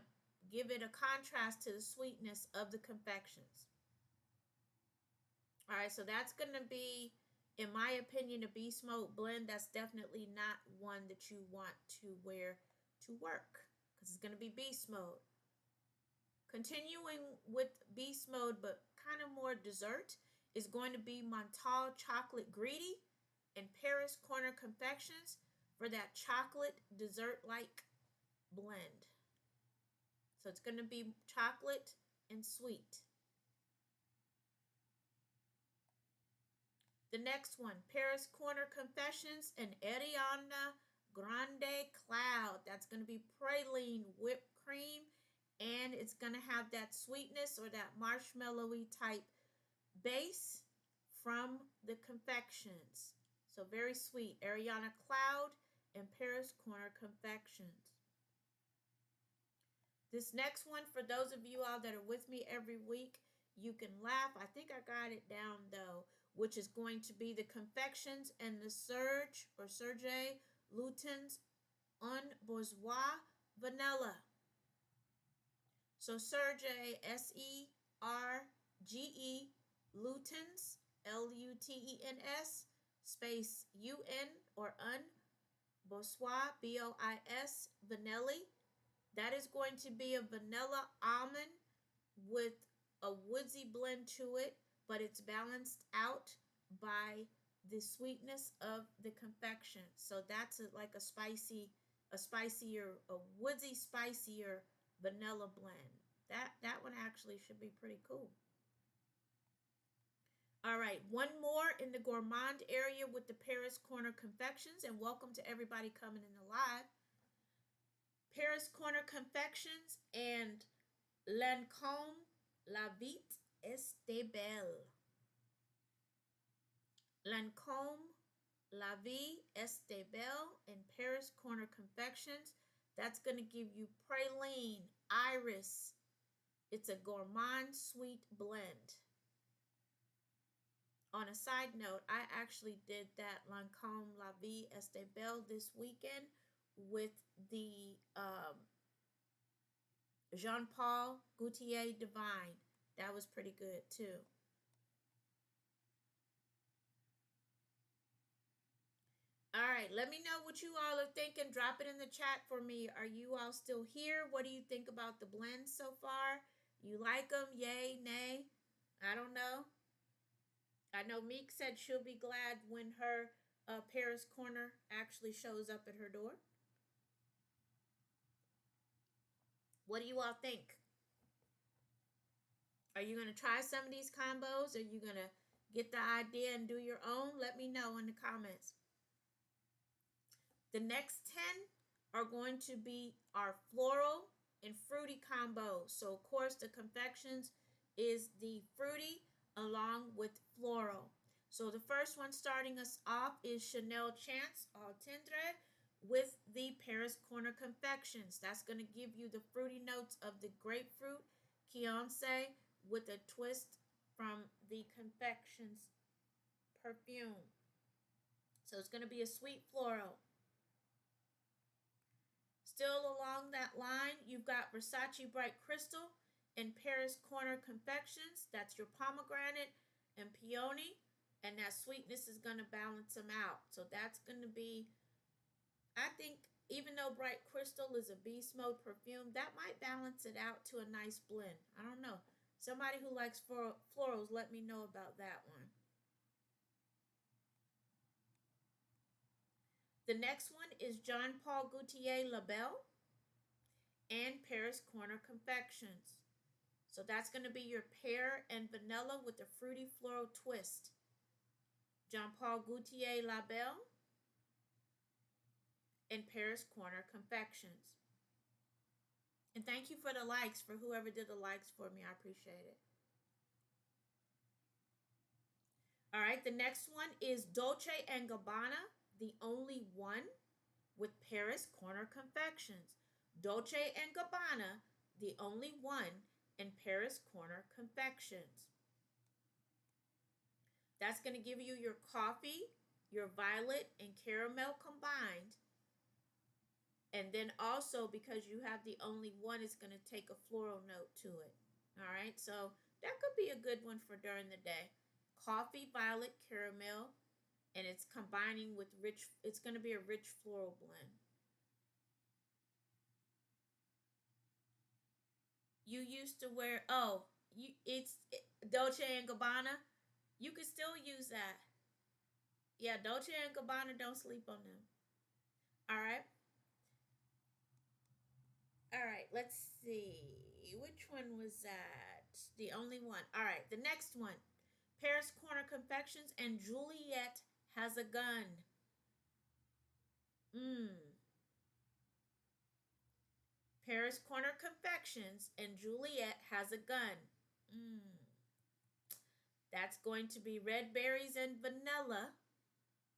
give it a contrast to the sweetness of the confections. All right, so that's going to be, in my opinion, a beast mode blend. That's definitely not one that you want to wear to work because it's going to be beast mode. Continuing with beast mode, but kind of more dessert, is going to be Montal Chocolate Greedy and Paris Corner Confections for that chocolate dessert-like blend. So it's going to be chocolate and sweet. The next one, Paris Corner Confessions and Ariana Grande Cloud. That's going to be praline whipped cream, and it's going to have that sweetness or that marshmallowy type base from the confections. So very sweet. Ariana Cloud and Paris Corner Confections. This next one, for those of you all that are with me every week, you can laugh. I think I got it down though, which is going to be the confections and the Serge or Serge Lutens Un Bourgeois Vanilla. So Serge, S-E-R-G-E, Lutens, L-U-T-E-N-S, space U-N or Un, Bourgeois, B-O-I-S, Vanilla. That is going to be a vanilla almond with a woodsy blend to it, but it's balanced out by the sweetness of the confection. So that's like a woodsy, spicier vanilla blend. That one actually should be pretty cool. All right, one more in the gourmand area with the Paris Corner Confections, and welcome to everybody coming in the live. Paris Corner Confections and Lancôme La Vie est belle. Lancôme La Vie est belle and Paris Corner Confections. That's going to give you praline, iris. It's a gourmand sweet blend. On a side note, I actually did that Lancôme La Vie est belle this weekend with the Jean-Paul Gaultier Divine. That was pretty good too. All right, let me know what you all are thinking. Drop it in the chat for me. Are you all still here? What do you think about the blends so far? You like them? Yay, nay? I don't know. I know Meek said she'll be glad when her Paris Corner actually shows up at her door. What do you all think? Are you going to try some of these combos? Are you going to get the idea and do your own? Let me know in the comments. The next 10 are going to be our floral and fruity combos. So, of course, the confections is the fruity along with floral. So, the first one starting us off is Chanel Chance Au Tendre with the Paris Corner Confections. That's going to give you the fruity notes of the grapefruit Fiancé with a twist from the confections perfume. So, it's going to be a sweet floral. Still along that line, you've got Versace Bright Crystal and Paris Corner Confections. That's your pomegranate and peony. And that sweetness is going to balance them out. So that's going to be, I think, even though Bright Crystal is a beast mode perfume, that might balance it out to a nice blend. I don't know. Somebody who likes florals, let me know about that one. The next one is Jean Paul Gaultier La Belle and Paris Corner Confections. So that's going to be your pear and vanilla with a fruity floral twist. Jean Paul Gaultier La Belle and Paris Corner Confections. And thank you for the likes, for whoever did the likes for me. I appreciate it. All right, the next one is Dolce & Gabbana, The Only One, with Paris Corner Confections. Dolce & Gabbana, The Only One, and Paris Corner Confections. That's going to give you your coffee, your violet and caramel combined. And then also, because you have the only one, it's going to take a floral note to it. All right, so that could be a good one for during the day. Coffee, violet, caramel, and it's combining with rich, it's going to be a rich floral blend. You used to wear, oh, it's Dolce and Gabbana. You could still use that. Yeah, Dolce and Gabbana, don't sleep on them. All right. All right, let's see. Which one was that? The only one. All right, the next one. Paris Corner Confections and Juliet Has a Gun. Mmm. Paris Corner Confections and Juliet Has a Gun. Mmm. That's going to be red berries and vanilla,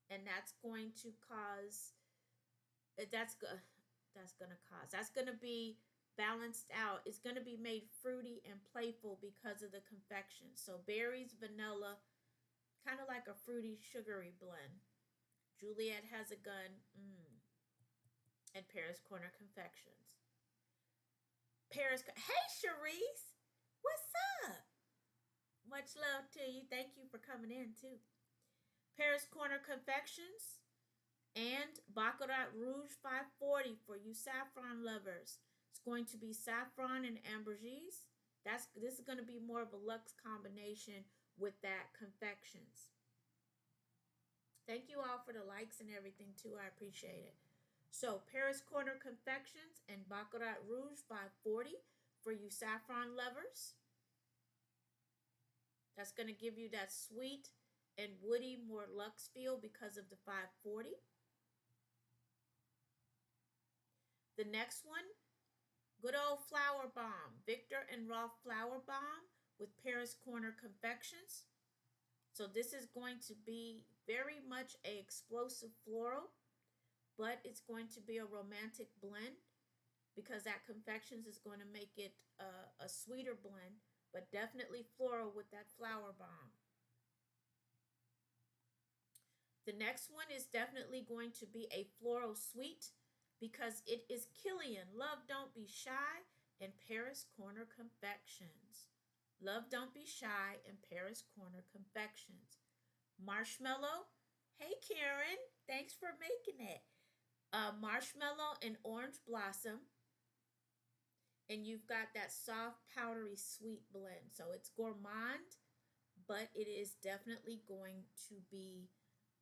and that's going to cause. That's good. That's going to be balanced out. It's going to be made fruity and playful because of the confection. So berries, vanilla, kind of like a fruity, sugary blend. Juliet Has a Gun, and Paris Corner Confections. Hey, Cherise, what's up? Much love to you. Thank you for coming in too. Paris Corner Confections and Baccarat Rouge 540 for you saffron lovers. It's going to be saffron and ambergris. This is going to be more of a luxe combination with that confections. Thank you all for the likes and everything too. I appreciate it. So Paris Corner Confections and Baccarat Rouge 540 for you saffron lovers. That's going to give you that sweet and woody, more luxe feel because of the 540. The next one, good old Flower Bomb. Victor and Rolf Flower Bomb with Paris Corner Confections. So this is going to be very much a explosive floral, but it's going to be a romantic blend because that confections is going to make it a sweeter blend, but definitely floral with that Flower Bomb. The next one is definitely going to be a floral sweet because it is Killian, Love Don't Be Shy, and Paris Corner Confections. Love Don't Be Shy and Paris Corner Confections. Marshmallow. Hey, Karen. Thanks for making it. Marshmallow and Orange Blossom. And you've got that soft, powdery, sweet blend. So it's gourmand, but it is definitely going to be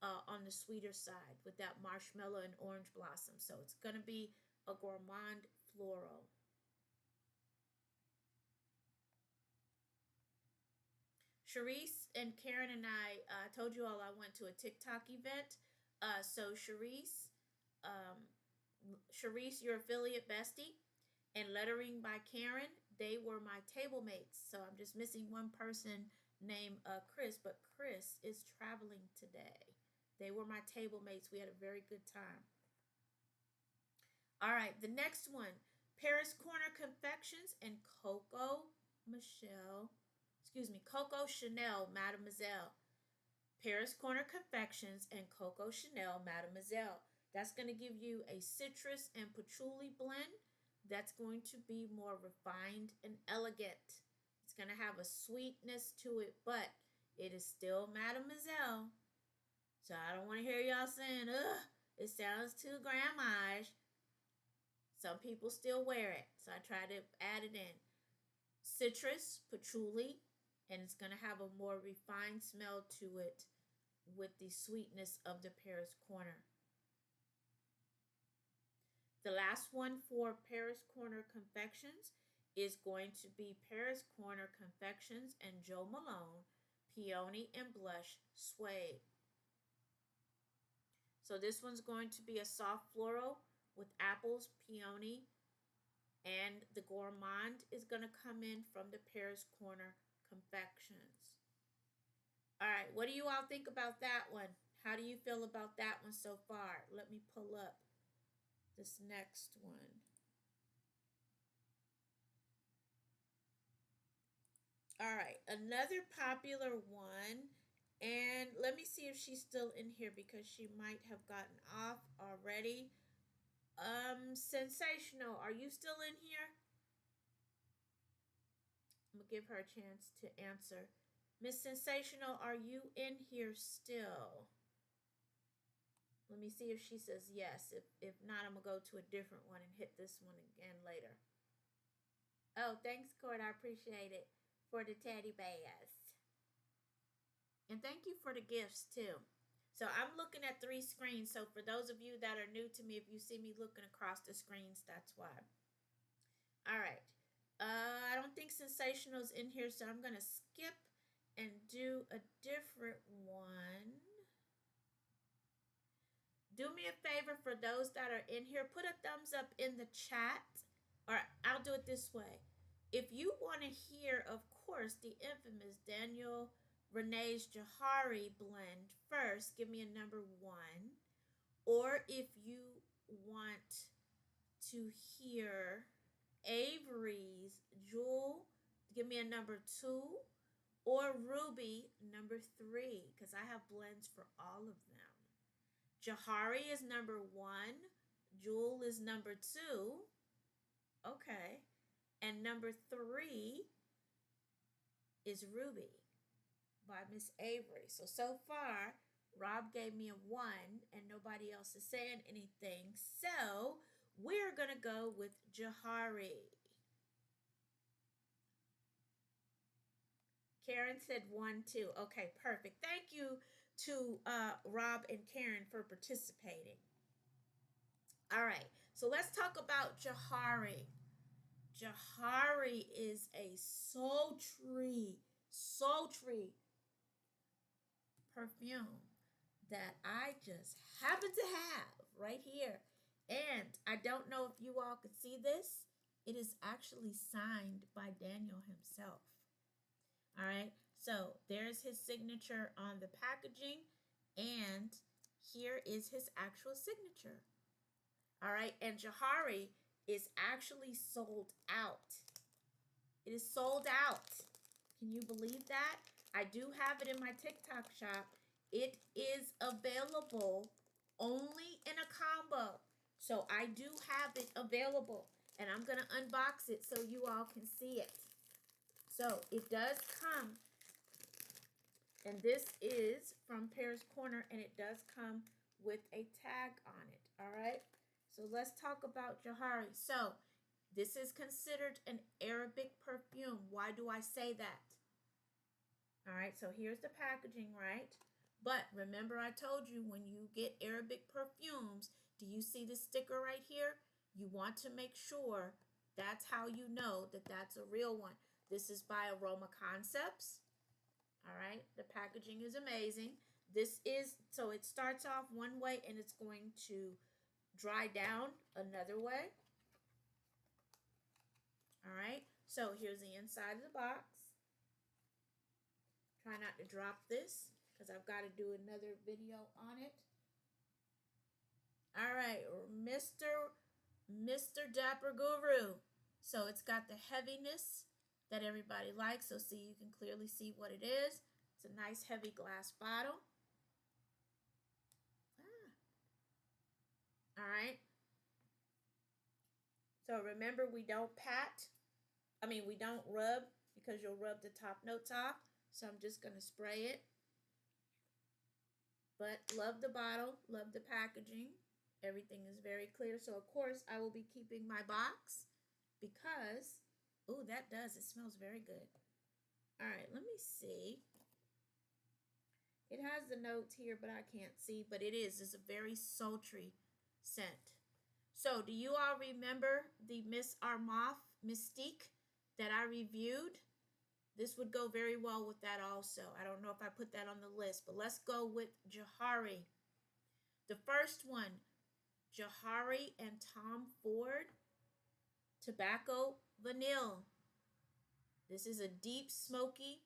on the sweeter side with that marshmallow and orange blossom. So it's going to be a gourmand floral. Sharice and Karen and I told you all I went to a TikTok event. So Sharice, your affiliate bestie, and Lettering by Karen, they were my table mates. So I'm just missing one person named Chris, but Chris is traveling today. They were my table mates. We had a very good time. All right, the next one, Paris Corner Confections and Coco Chanel Mademoiselle. Paris Corner Confections and Coco Chanel Mademoiselle. That's going to give you a citrus and patchouli blend that's going to be more refined and elegant. It's going to have a sweetness to it, but it is still Mademoiselle. So I don't want to hear y'all saying, ugh, it sounds too grandma-ish. Some people still wear it, so I try to add it in. Citrus, patchouli, and it's going to have a more refined smell to it with the sweetness of the Paris Corner. The last one for Paris Corner Confections is going to be Paris Corner Confections and Jo Malone Peony and Blush Suede. So this one's going to be a soft floral with apples, peony, and the gourmand is going to come in from the Paris Corner Confections. All right, what do you all think about that one? How do you feel about that one so far? Let me pull up this next one. All right, another popular one And let me see if she's still in here because she might have gotten off already. Sensational, are you still in here? I'm gonna give her a chance to answer. Miss Sensational, are you in here still? Let me see if she says yes. If not, I'm gonna go to a different one and hit this one again later. Oh, thanks, Court. I appreciate it for the teddy bears. And thank you for the gifts too. So I'm looking at 3 screens. So for those of you that are new to me, if you see me looking across the screens, that's why. All right. I don't think Sensational's in here, so I'm gonna skip and do a different one. Do me a favor for those that are in here, put a thumbs up in the chat, or I'll do it this way. If you want to hear, of course, the infamous Daniel Renee's Jahari blend first, give me a number 1. Or if you want to hear Avery's Jewel, give me a number 2. Or Ruby, number 3, because I have blends for all of them. Jahari is number 1. Jewel is number 2. Okay. And number 3 is Ruby by Miss Avery. So far, Rob gave me a 1 and nobody else is saying anything. So we're going to go with Jahari. Karen said 1, 2. Okay, perfect. Thank you to Rob and Karen for participating. All right, so let's talk about Jahari. Jahari is a sultry perfume that I just happen to have right here. And I don't know if you all could see this. It is actually signed by Daniel himself. All right, so there's his signature on the packaging, and here is his actual signature. All right, and Jahari is actually sold out. It is sold out. Can you believe that? I do have it in my TikTok shop. It is available only in a combo. So I do have it available, and I'm going to unbox it so you all can see it. So it does come, and this is from Paris Corner, and it does come with a tag on it. All right, so let's talk about Jahari. So this is considered an Arabic perfume. Why do I say that? All right, so here's the packaging, right? But remember I told you when you get Arabic perfumes, do you see the sticker right here? You want to make sure that's how you know that that's a real one. This is by Aroma Concepts. All right, the packaging is amazing. This is, so it starts off one way and it's going to dry down another way. All right, so here's the inside of the box. Try not to drop this because I've got to do another video on it. All right, Mr. Dapper Guru. So it's got the heaviness that everybody likes. So see, you can clearly see what it is. It's a nice heavy glass bottle. All right. So remember, we don't we don't rub because you'll rub the top notes off. So I'm just going to spray it. But love the bottle, love the packaging. Everything is very clear. So of course I will be keeping my box because, oh, that does, it smells very good. All right, let me see. It has the notes here, but I can't see, but it's a very sultry scent. So do you all remember the Miss Armaf Mystique that I reviewed? This would go very well with that also. I don't know if I put that on the list, but let's go with Jahari. The first one, Jahari and Tom Ford Tobacco Vanille. This is a deep smoky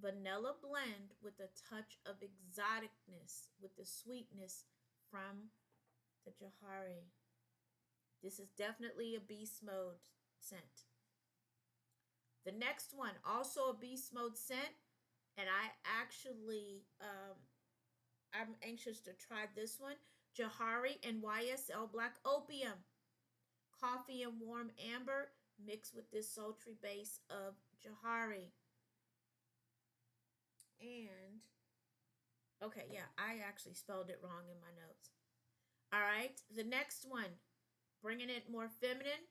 vanilla blend with a touch of exoticness with the sweetness from the Jahari. This is definitely a beast mode scent. The next one, also a beast mode scent, And I'm anxious to try this one. Jahari and YSL Black Opium. Coffee and warm amber mixed with this sultry base of Jahari. And, okay, yeah, I actually spelled it wrong in my notes. All right, the next one, bringing it more feminine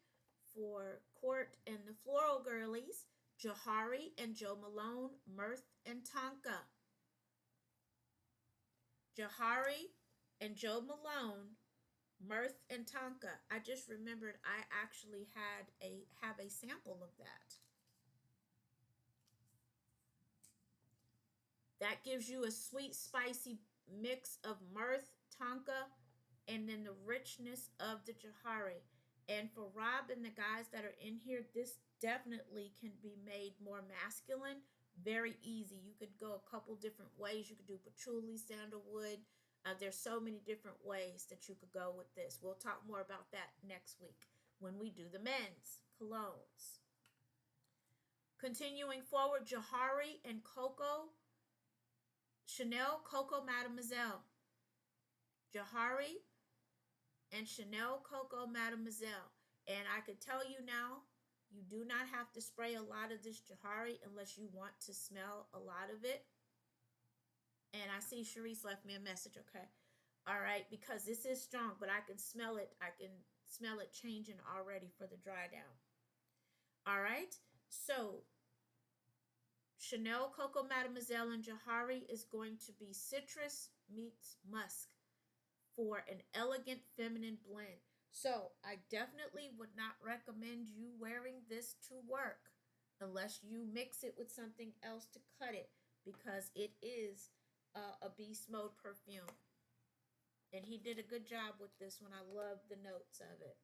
for Court and the Floral Girlies, Jahari and Jo Malone, Mirth and Tonka. Jahari and Jo Malone, Mirth and Tonka. I just remembered I actually have a sample of that. That gives you a sweet, spicy mix of Mirth, Tonka, and then the richness of the Jahari. And for Rob and the guys that are in here, this definitely can be made more masculine. Very easy. You could go a couple different ways. You could do patchouli, sandalwood. There's so many different ways that you could go with this. We'll talk more about that next week when we do the men's colognes. Continuing forward, Jahari and Coco, Chanel Coco Mademoiselle. Jahari and Chanel Coco Mademoiselle. And I could tell you now, you do not have to spray a lot of this Jahari unless you want to smell a lot of it. And I see Sharice left me a message, okay. All right, because this is strong, but I can smell it. I can smell it changing already for the dry down. All right, so Chanel Coco Mademoiselle and Jahari is going to be citrus meets musk for an elegant feminine blend. So I definitely would not recommend you wearing this to work unless you mix it with something else to cut it, because it is a beast mode perfume. And he did a good job with this one. I love the notes of it.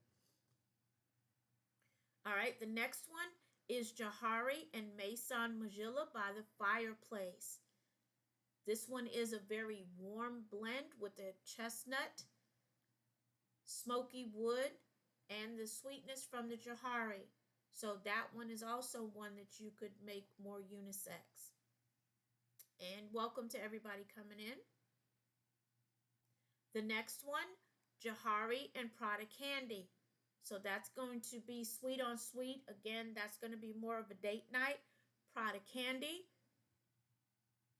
All right, the next one is Jahari and Maison Magilla by the Fireplace. This one is a very warm blend with the chestnut, smoky wood, and the sweetness from the Jahari. So that one is also one that you could make more unisex. And welcome to everybody coming in. The next one, Jahari and Prada Candy. So that's going to be sweet on sweet. Again, that's going to be more of a date night. Prada Candy,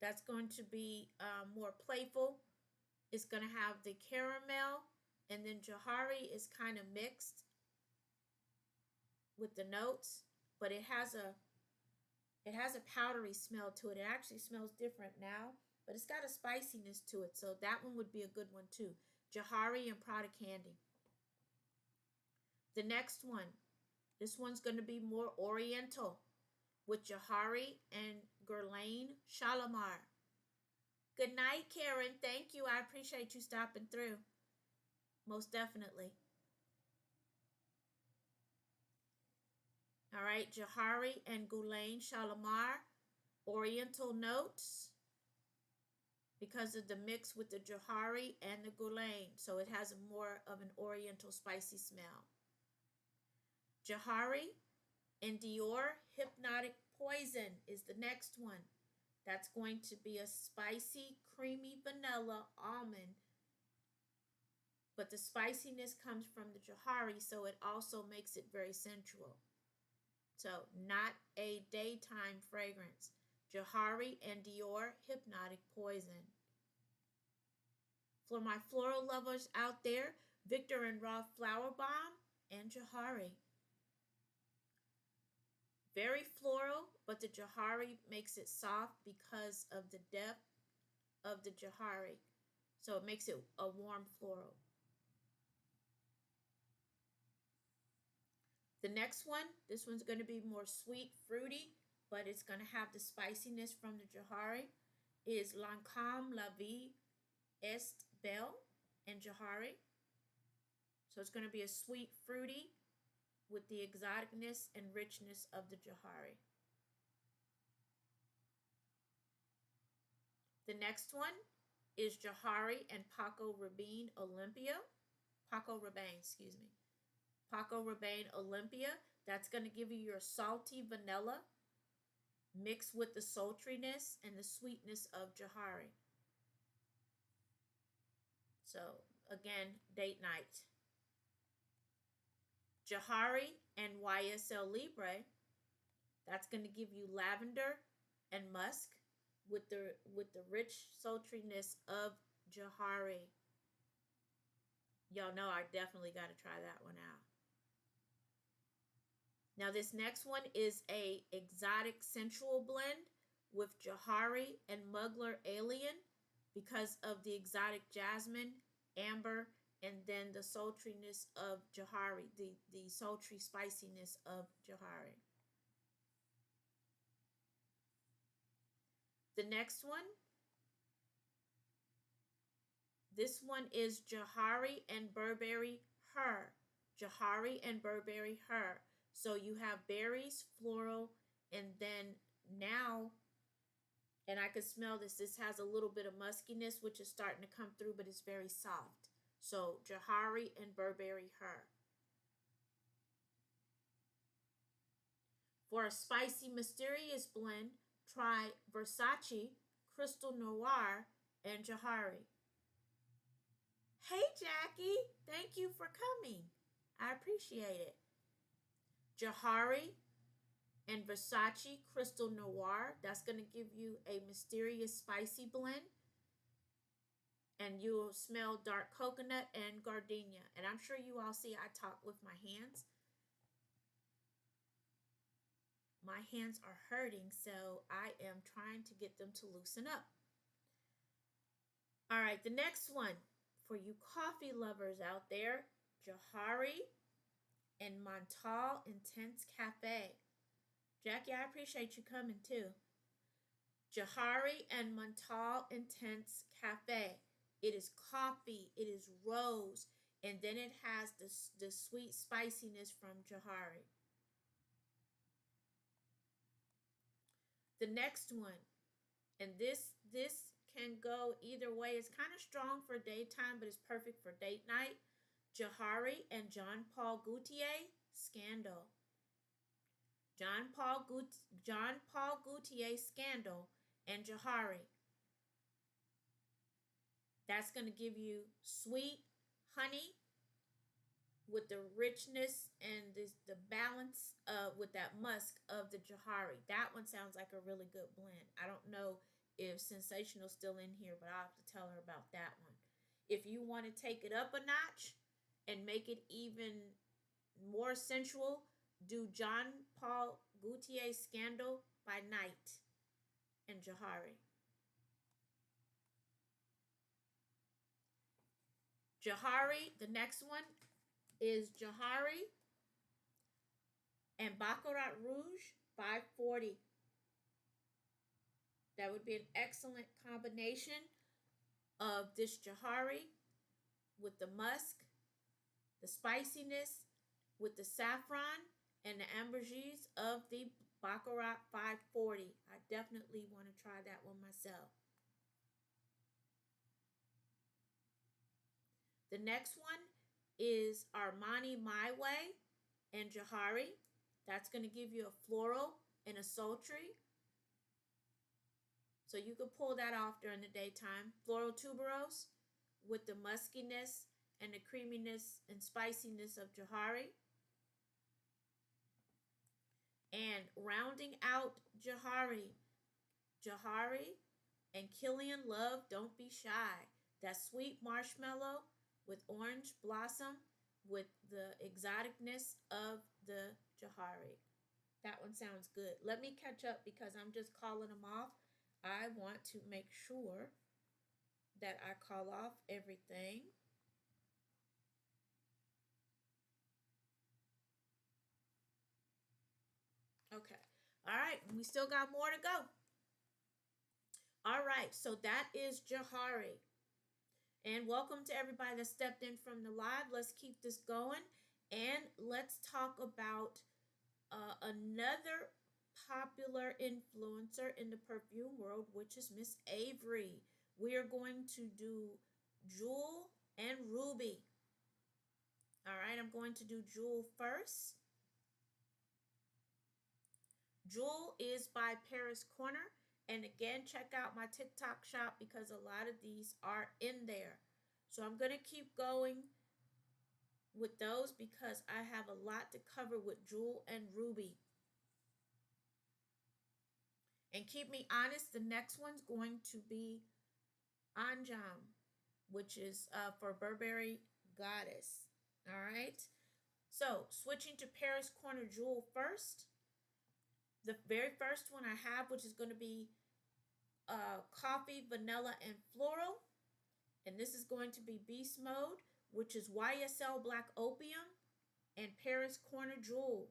that's going to be more playful. It's going to have the caramel, and then Jahari is kind of mixed with the notes, but it has a powdery smell to it. It actually smells different now, but it's got a spiciness to it. So that one would be a good one too. Jahari and Prada Candy. The next one, this one's going to be more oriental with Jahari and Guerlain Shalimar. Good night, Karen. Thank you. I appreciate you stopping through. Most definitely. All right, Jahari and Guerlain Shalimar, oriental notes because of the mix with the Jahari and the Guerlain. So it has more of an oriental spicy smell. Jahari and Dior Hypnotic Poison is the next one. That's going to be a spicy, creamy vanilla almond. But the spiciness comes from the Jahari, so it also makes it very sensual. So not a daytime fragrance. Jahari and Dior Hypnotic Poison. For my floral lovers out there, Victor and Rolf Flower Bomb and Jahari. Very floral, but the Jahari makes it soft because of the depth of the Jahari. So it makes it a warm floral. The next one, this one's going to be more sweet, fruity, but it's going to have the spiciness from the Jahari, is Lancôme La Vie Est Belle and Jahari. So it's going to be a sweet, fruity with the exoticness and richness of the Jahari. The next one is Jahari and Paco Rabanne Olympia. Paco Rabanne, excuse me. Paco Rabanne Olympia. That's going to give you your salty vanilla mixed with the sultriness and the sweetness of Jahari. So again, date night. Jahari and YSL Libre, that's going to give you lavender and musk with the rich sultriness of Jahari. Y'all know I definitely got to try that one out. Now this next one is a exotic sensual blend with Jahari and Mugler Alien because of the exotic jasmine, amber, and then the sultriness of Jahari, the sultry spiciness of Jahari. The next one, this one is Jahari and Burberry Her. Jahari and Burberry Her. So you have berries, floral, and then now, and I can smell this, this has a little bit of muskiness, which is starting to come through, but it's very soft. So Jahari and Burberry Her. For a spicy, mysterious blend, try Versace, Crystal Noir, and Jahari. Hey, Jackie, thank you for coming. I appreciate it. Jahari and Versace Crystal Noir. That's going to give you a mysterious spicy blend. And you'll smell dark coconut and gardenia. And I'm sure you all see I talk with my hands. My hands are hurting, so I am trying to get them to loosen up. All right, the next one for you coffee lovers out there, Jahari and Montal Intense Cafe. Jackie, I appreciate you coming too. Jahari and Montal Intense Cafe. It is coffee, it is rose, and then it has the sweet spiciness from Jahari. The next one, and this can go either way. It's kind of strong for daytime, but it's perfect for date night. Jahari and Jean Paul Gaultier Scandal. Jean Paul Gaultier Scandal and Jahari. That's going to give you sweet honey with the richness and the balance with that musk of the Jahari. That one sounds like a really good blend. I don't know if Sensational's still in here, but I'll have to tell her about that one. If you want to take it up a notch and make it even more sensual, do Jean Paul Gaultier Scandal by night and Jahari. Jahari, the next one is Jahari and Baccarat Rouge 540. That would be an excellent combination of this Jahari with the musk, the spiciness, with the saffron, and the ambergris of the Baccarat 540. I definitely want to try that one myself. The next one is Armani My Way and Jahari. That's going to give you a floral and a sultry. So you can pull that off during the daytime. Floral tuberose with the muskiness and the creaminess and spiciness of Jahari. And rounding out Jahari and Killian Love Don't Be Shy. That sweet marshmallow with orange blossom with the exoticness of the Jahari. That one sounds good. Let me catch up because I'm just calling them off. I want to make sure that I call off everything. Okay. All right. We still got more to go. All right. So that is Jahari. And welcome to everybody that stepped in from the live. Let's keep this going. And let's talk about another popular influencer in the perfume world, which is Miss Avery. We are going to do Jewel and Ruby. All right, I'm going to do Jewel first. Jewel is by Paris Corner. And again, check out my TikTok shop because a lot of these are in there. So I'm going to keep going with those because I have a lot to cover with Jewel and Ruby. And keep me honest, the next one's going to be Anjam, which is for Burberry Goddess. All right. So switching to Paris Corner Jewel first. The very first one I have, which is going to be coffee, vanilla, and floral. And this is going to be Beast Mode, which is YSL Black Opium and Paris Corner Jewel.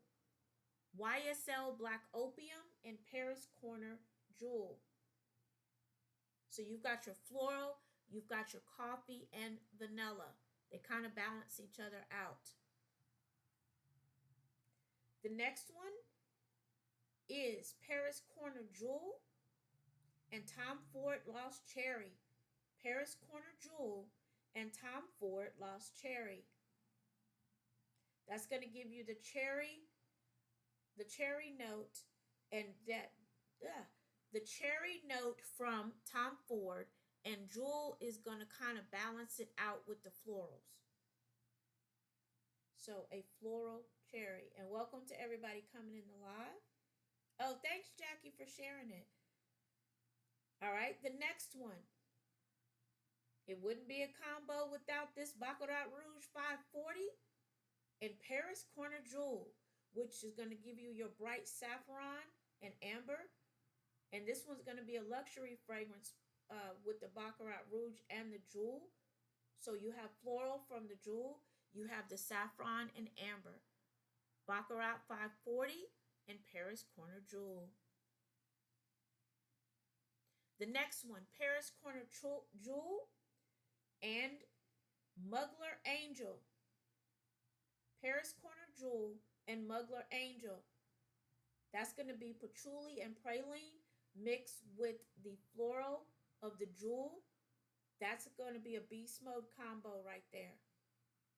YSL Black Opium and Paris Corner Jewel. So you've got your floral, you've got your coffee and vanilla. They kind of balance each other out. The next one is Paris Corner Jewel and Tom Ford Lost Cherry. Paris Corner Jewel and Tom Ford Lost Cherry. That's going to give you the cherry note, and the cherry note from Tom Ford, and Jewel is going to kind of balance it out with the florals. So a floral cherry. And welcome to everybody coming in the live. Oh, thanks, Jackie, for sharing it. All right, the next one. It wouldn't be a combo without this Baccarat Rouge 540 and Paris Corner Jewel, which is going to give you your bright saffron and amber. And this one's going to be a luxury fragrance with the Baccarat Rouge and the Jewel. So you have floral from the Jewel. You have the saffron and amber. Baccarat 540 and Paris Corner Jewel. The next one, Paris Corner Jewel and Mugler Angel. Paris Corner Jewel and Mugler Angel. That's going to be patchouli and praline mixed with the floral of the Jewel. That's going to be a beast mode combo right there.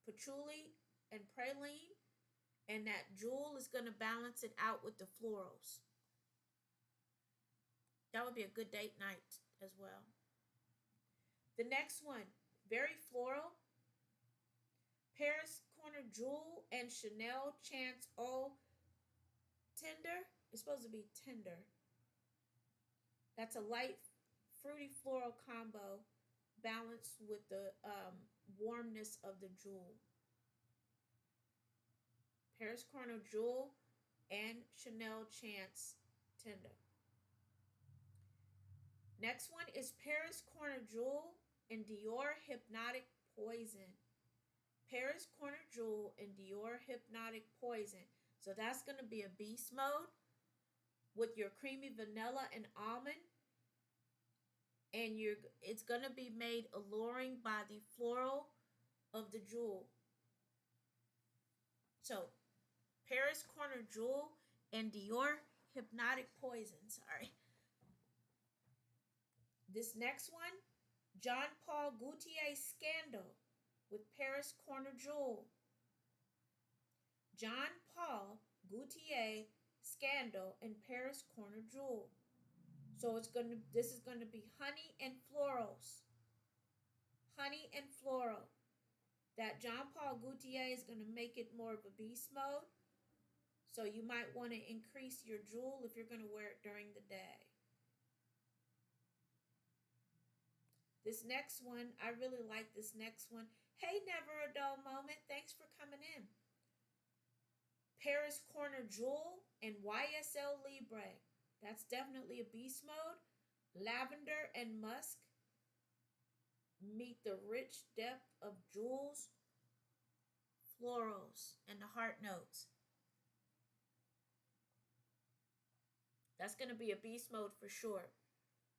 Patchouli and praline, and that Jewel is going to balance it out with the florals. That would be a good date night as well. The next one, very floral. Paris Corner Jewel and Chanel Chance Eau Tender. It's supposed to be tender. That's a light fruity floral combo balanced with the warmness of the Jewel. Paris Corner Jewel and Chanel Chance Tender. Next one is Paris Corner Jewel and Dior Hypnotic Poison. Paris Corner Jewel and Dior Hypnotic Poison. So that's going to be a beast mode with your creamy vanilla and almond. And it's going to be made alluring by the floral of the Jewel. So Paris Corner Jewel and Dior Hypnotic Poison. Sorry. This next one, Jean Paul Gaultier Scandal with Paris Corner Jewel. Jean Paul Gaultier Scandal and Paris Corner Jewel. So this is going to be honey and florals. Honey and floral. That Jean Paul Gaultier is going to make it more of a beast mode. So you might want to increase your Jewel if you're going to wear it during the day. This next one, I really like this next one. Hey, Never a Dull Moment. Thanks for coming in. Paris Corner Jewel and YSL Libre. That's definitely a beast mode. Lavender and musk meet the rich depth of jewels, florals, and the heart notes. That's going to be a beast mode for sure,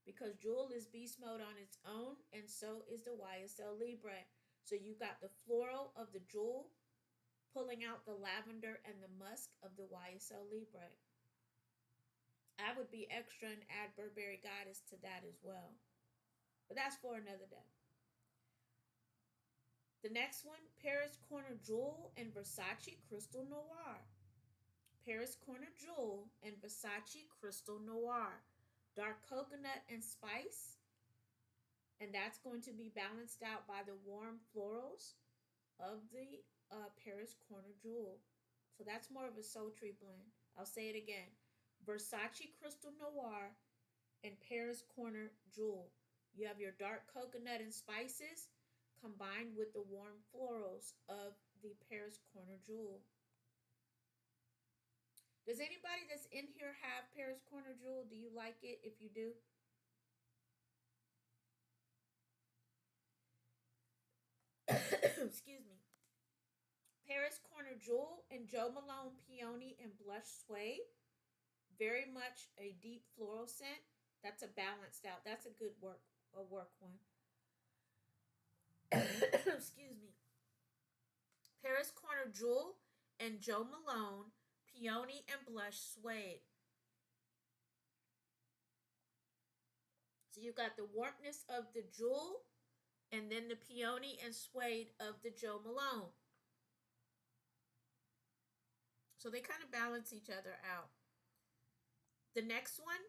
because Jewel is beast mode on its own, and so is the YSL Libre. So you got the floral of the Jewel pulling out the lavender and the musk of the YSL Libre. I would be extra and add Burberry Goddess to that as well. But that's for another day. The next one, Paris Corner Jewel and Versace Crystal Noir. Paris Corner Jewel, and Versace Crystal Noir. Dark coconut and spice, and that's going to be balanced out by the warm florals of the Paris Corner Jewel. So that's more of a sultry blend. I'll say it again. Versace Crystal Noir and Paris Corner Jewel. You have your dark coconut and spices combined with the warm florals of the Paris Corner Jewel. Does anybody that's in here have Paris Corner Jewel? Do you like it? If you do, excuse me. Paris Corner Jewel and Jo Malone Peony and Blush Suede. Very much a deep floral scent. That's a balanced out. That's a good work one. Excuse me. Paris Corner Jewel and Jo Malone Peony and Blush Suede. So you've got the warmness of the jewel and then the peony and suede of the Jo Malone. So they kind of balance each other out. The next one,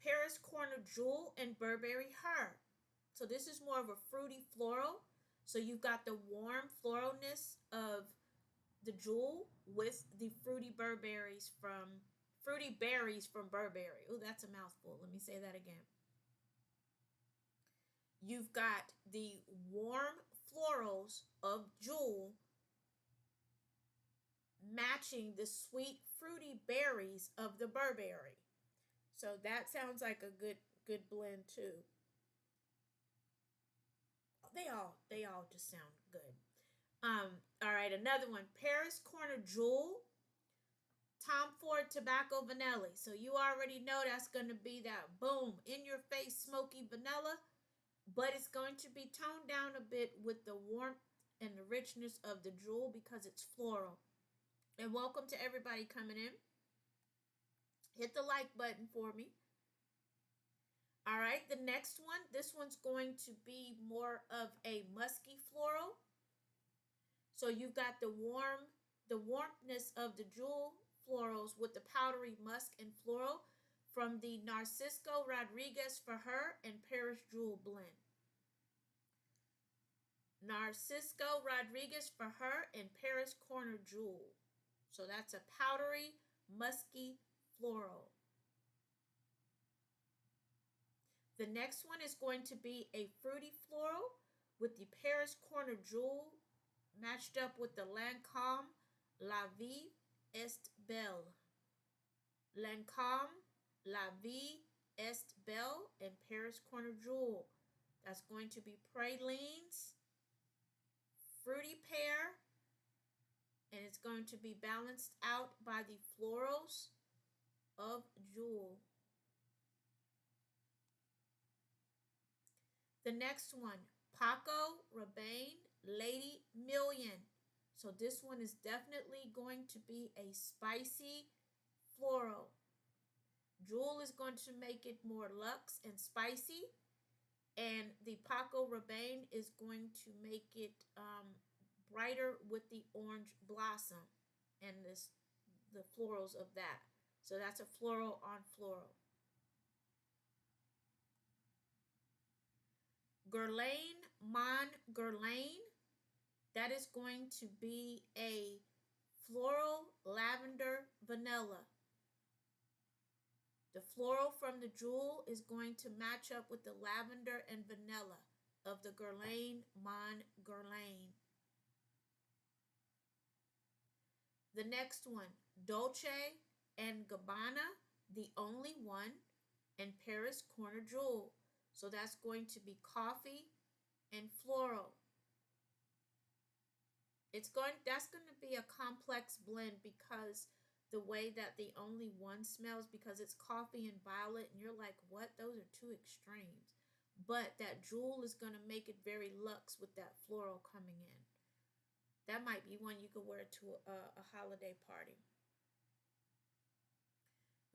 Paris Corner Jewel and Burberry Her. So this is more of a fruity floral. So you've got the warm floralness of the jewel with the fruity berries from Burberry. Oh, that's a mouthful. Let me say that again. You've got the warm florals of jewel matching the sweet fruity berries of the Burberry. So that sounds like a good blend too. They all just sound good. All right, another one. Paris Corner Jewel, Tom Ford Tobacco Vanilla. So you already know that's going to be that boom, in your face, smoky vanilla. But it's going to be toned down a bit with the warmth and the richness of the jewel because it's floral. And welcome to everybody coming in. Hit the like button for me. All right, the next one. This one's going to be more of a musky floral. So you've got the warmness of the jewel florals with the powdery musk and floral from the Narcisco Rodriguez for Her and Paris Jewel blend. Narcisco Rodriguez for Her and Paris Corner Jewel. So that's a powdery, musky floral. The next one is going to be a fruity floral with the Paris Corner Jewel matched up with the Lancôme La Vie Est Belle. Lancôme La Vie Est Belle and Paris Corner Jewel. That's going to be pralines, fruity pear, and it's going to be balanced out by the florals of jewel. The next one, Paco Rabanne Lady Million. So this one is definitely going to be a spicy floral. Jewel is going to make it more luxe and spicy. And the Paco Rabanne is going to make it brighter with the orange blossom and the florals of that. So that's a floral on floral. Guerlain Mon Guerlain. That is going to be a floral lavender vanilla. The floral from the jewel is going to match up with the lavender and vanilla of the Guerlain Mon Guerlain. The next one, Dolce and Gabbana, The Only One, and Paris Corner Jewel. So that's going to be coffee and floral. That's going to be a complex blend because the way that The Only One smells, because it's coffee and violet, and you're like, what? Those are two extremes. But that jewel is going to make it very luxe with that floral coming in. That might be one you could wear to a holiday party.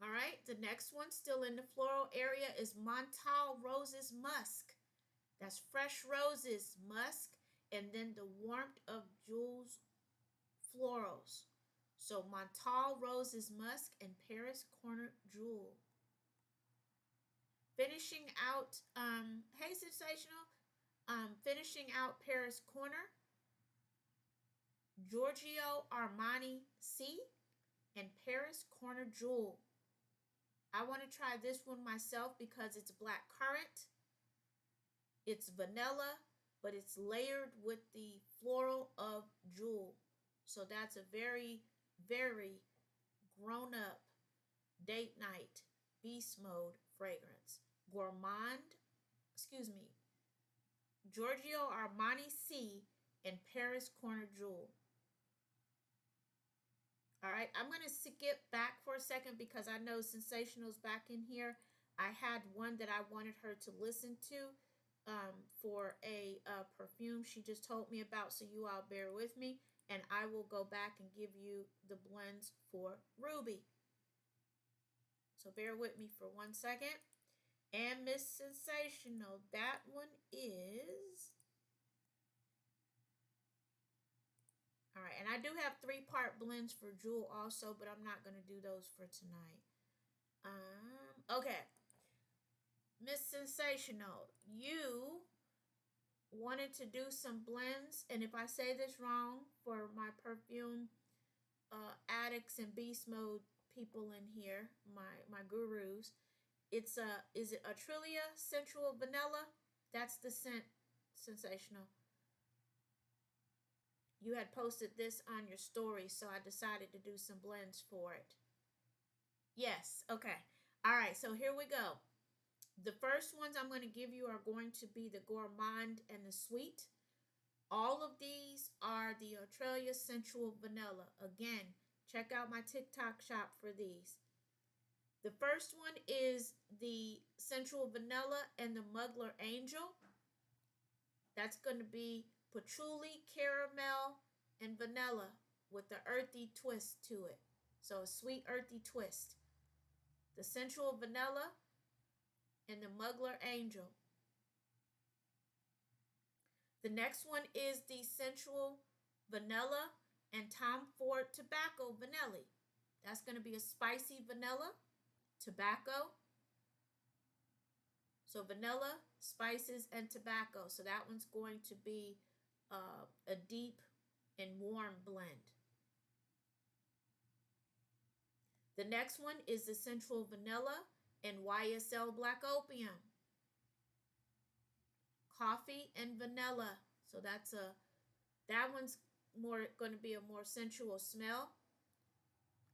All right, the next one still in the floral area is Montal Roses Musk. That's fresh roses, musk, and then the warmth of Jewel's florals. So Montal Roses Musk and Paris Corner Jewel. Finishing out, hey Sensational, finishing out Paris Corner, Giorgio Armani C and Paris Corner Jewel. I want to try this one myself because it's black currant. It's vanilla, but it's layered with the floral of jewel. So that's a very, very grown up date night beast mode fragrance. Gourmand, Giorgio Armani C and Paris Corner Jewel. All right, I'm going to skip back for a second because I know Sensational's back in here. I had one that I wanted her to listen to for a perfume she just told me about, so you all bear with me, and I will go back and give you the blends for Ruby. So bear with me for 1 second. And Miss Sensational, that one is... All right, and I do have 3-part blends for Jewel also, but I'm not going to do those for tonight. Okay. Miss Sensational, you wanted to do some blends, and if I say this wrong for my perfume addicts and beast mode people in here, my gurus, it's is it Atrilia Sensual Vanilla? That's the scent, Sensational. You had posted this on your story, so I decided to do some blends for it. Yes, okay. All right, so here we go. The first ones I'm going to give you are going to be the Gourmand and the Sweet. All of these are the Australia Sensual Vanilla. Again, check out my TikTok shop for these. The first one is the Sensual Vanilla and the Muggler Angel. That's going to be patchouli, caramel, and vanilla with the earthy twist to it. So a sweet earthy twist. The Sensual Vanilla and the Muggler Angel. The next one is the Sensual Vanilla and Tom Ford Tobacco Vanilla. That's going to be a spicy vanilla, tobacco. So vanilla, spices, and tobacco. So that one's going to be a deep and warm blend. The next one is the Sensual Vanilla and YSL Black Opium. Coffee and vanilla. So that one's going to be a more sensual smell.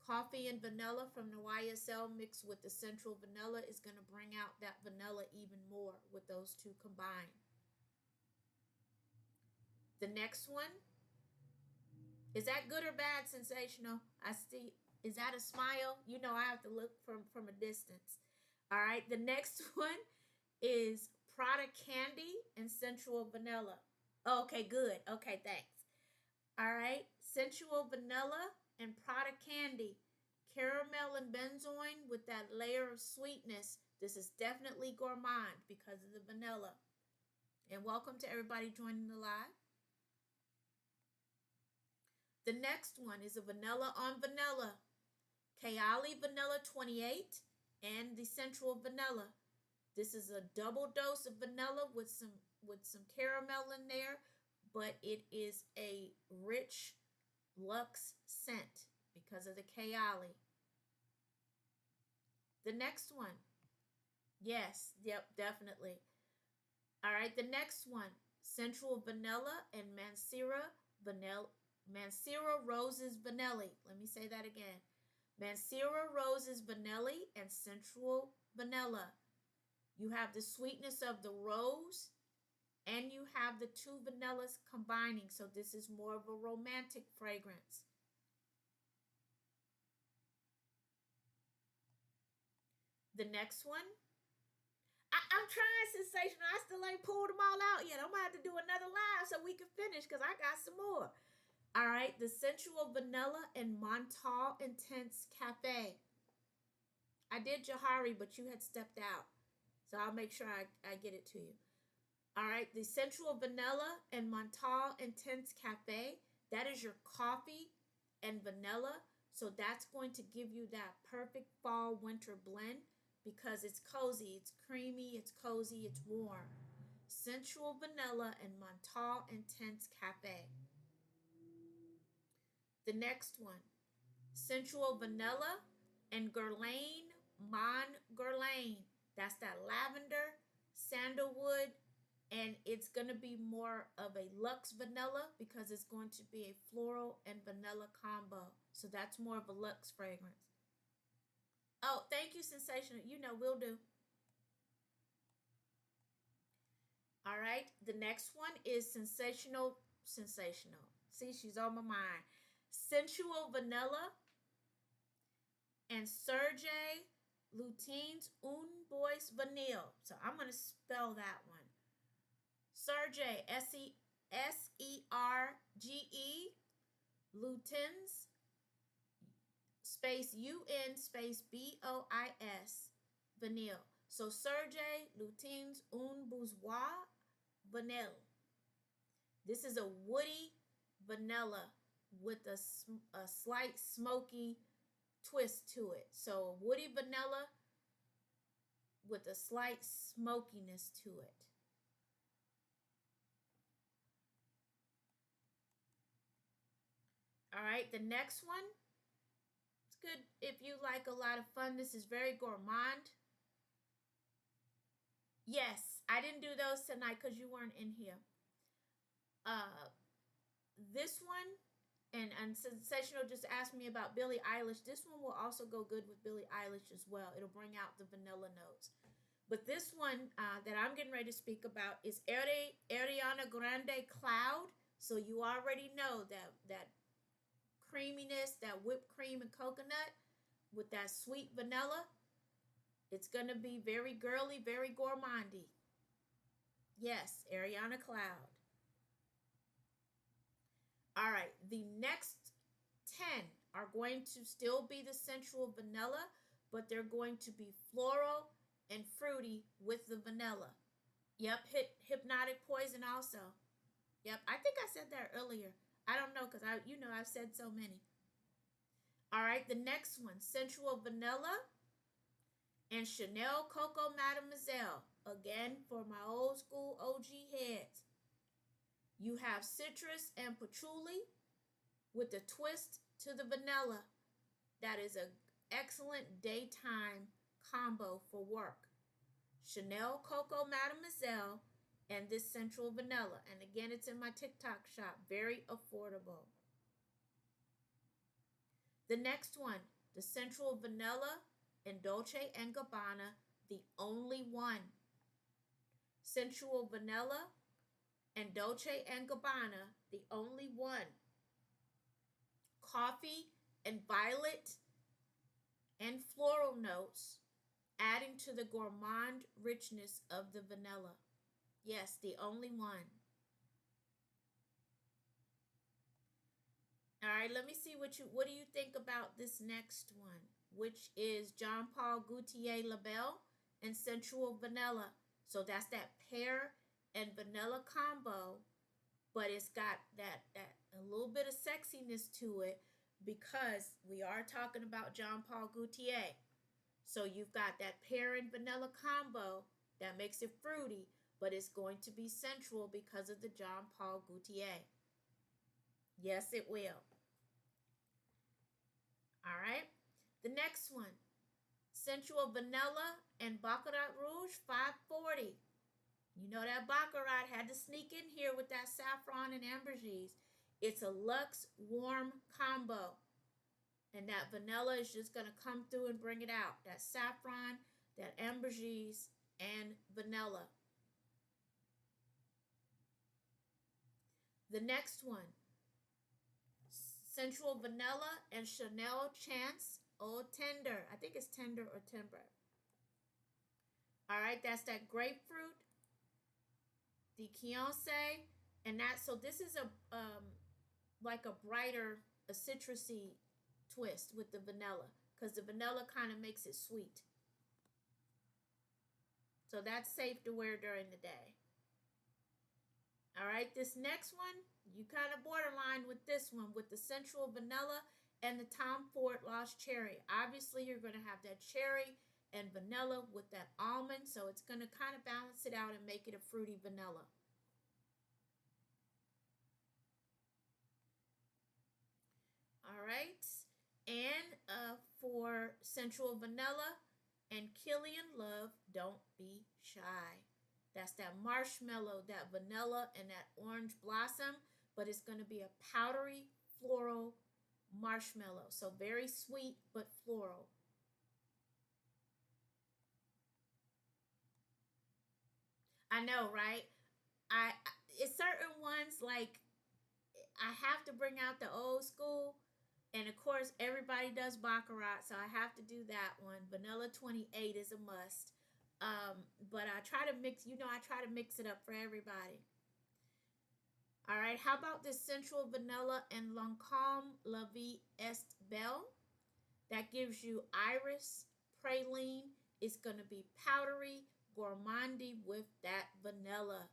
Coffee and vanilla from the YSL mixed with the Sensual Vanilla is going to bring out that vanilla even more with those two combined. The next one, is that good or bad, Sensational? I see. Is that a smile? You know I have to look from a distance. All right, the next one is Prada Candy and Sensual Vanilla. Okay, good. Okay, thanks. All right, Sensual Vanilla and Prada Candy. Caramel and benzoin with that layer of sweetness. This is definitely gourmand because of the vanilla. And welcome to everybody joining the live. The next one is a vanilla on vanilla. Kayali Vanilla 28 and the Sensual Vanilla. This is a double dose of vanilla with some caramel in there, but it is a rich luxe scent because of the Kayali. The next one. Yes, yep, definitely. All right, the next one. Sensual Vanilla and Mancera Roses Vanilla. Let me say that again. Mancera Roses Vanilla and Sensual Vanilla. You have the sweetness of the rose and you have the two vanillas combining. So this is more of a romantic fragrance. The next one. I'm trying, Sensational. I still ain't pulled them all out yet. I'm going to have to do another live so we can finish because I got some more. All right, the Sensual Vanilla and Montal Intense Cafe. I did Jahari, but you had stepped out. So I'll make sure I get it to you. All right, the Sensual Vanilla and Montal Intense Cafe. That is your coffee and vanilla So that's going to give you that perfect fall winter blend because it's cozy, it's creamy, it's cozy, it's warm. Sensual vanilla and menthol intense cafe. The next one, sensual vanilla and guerlain mon guerlain. That's that lavender, sandalwood, and it's going to be more of a luxe vanilla because it's going to be a floral and vanilla combo. So that's more of a luxe fragrance. Oh, thank you, Sensational. You know, we'll do. All right. The next one is Sensational. Sensational. See, she's on my mind. Sensual vanilla and Sergey Lutein's Un Bois Vanille. So I'm going to spell that one. Sergey, Serge, Lutein's, space UN, space BOIS, Vanille. So Sergey Lutein's Un Bourgeois Vanille. This is a woody vanilla with a slight smoky twist to it. So woody vanilla with a slight smokiness to it. All right, the next one. It's good if you like a lot of fun. This is very gourmand. Yes, I didn't do those tonight because you weren't in here. This one, and Sensational just asked me about Billie Eilish. This one will also go good with Billie Eilish as well. It'll bring out the vanilla notes. But this one that I'm getting ready to speak about is Ariana Grande Cloud. So you already know that creaminess, that whipped cream and coconut with that sweet vanilla. It's going to be very girly, very gourmandy. Yes, Ariana Cloud. All right, the next 10 are going to still be the sensual vanilla, but they're going to be floral and fruity with the vanilla. Yep, hypnotic poison also. Yep, I think I said that earlier. I don't know because I've said so many. All right, the next one, sensual vanilla and Chanel Coco Mademoiselle. Again, for my old school OG heads. You have citrus and patchouli with a twist to the vanilla. That is an excellent daytime combo for work. Chanel Coco Mademoiselle and this sensual vanilla. And again, it's in my TikTok shop. Very affordable. The next one, the sensual vanilla and Dolce & Gabbana, the only one. Sensual vanilla and Dolce & Gabbana, the only one. Coffee and violet and floral notes, adding to the gourmand richness of the vanilla. Yes, the only one. All right, let me see what do you think about this next one, which is Jean Paul Gaultier Label and Sensual Vanilla. So that's that pear and vanilla combo, but it's got that a little bit of sexiness to it because we are talking about Jean Paul Gaultier. So you've got that pear and vanilla combo that makes it fruity, but it's going to be sensual because of the Jean Paul Gaultier. Yes, it will. All right. The next one, sensual vanilla and Baccarat Rouge 540. You know that Baccarat had to sneak in here with that saffron and ambergris. It's a luxe warm combo. And that vanilla is just going to come through and bring it out. That saffron, that ambergris, and vanilla. The next one, sensual vanilla and Chanel Chance Eau Tendre. I think it's tender or timbre. All right, that's that grapefruit, the Quince, and that. So this is a like a brighter, a citrusy twist with the vanilla because the vanilla kind of makes it sweet. So that's safe to wear during the day. All right, this next one, you kind of borderline with this one with the sensual vanilla and the Tom Ford Lost Cherry. Obviously, you're going to have that cherry and vanilla with that almond, so it's going to kind of balance it out and make it a fruity vanilla. All right, and for Sensual Vanilla and Killian Love, Don't Be Shy. That's that marshmallow, that vanilla, and that orange blossom, but it's going to be a powdery floral marshmallow. So very sweet, but floral. I know, right? I it's certain ones like I have to bring out the old school, and of course everybody does baccarat, so I have to do that one. Vanilla 28 is a must. But I try to mix. I try to mix it up for everybody. All right. How about this Sensual Vanilla and Lancome La Vie Est Belle? That gives you iris, praline. It's going to be powdery, gourmandy with that vanilla.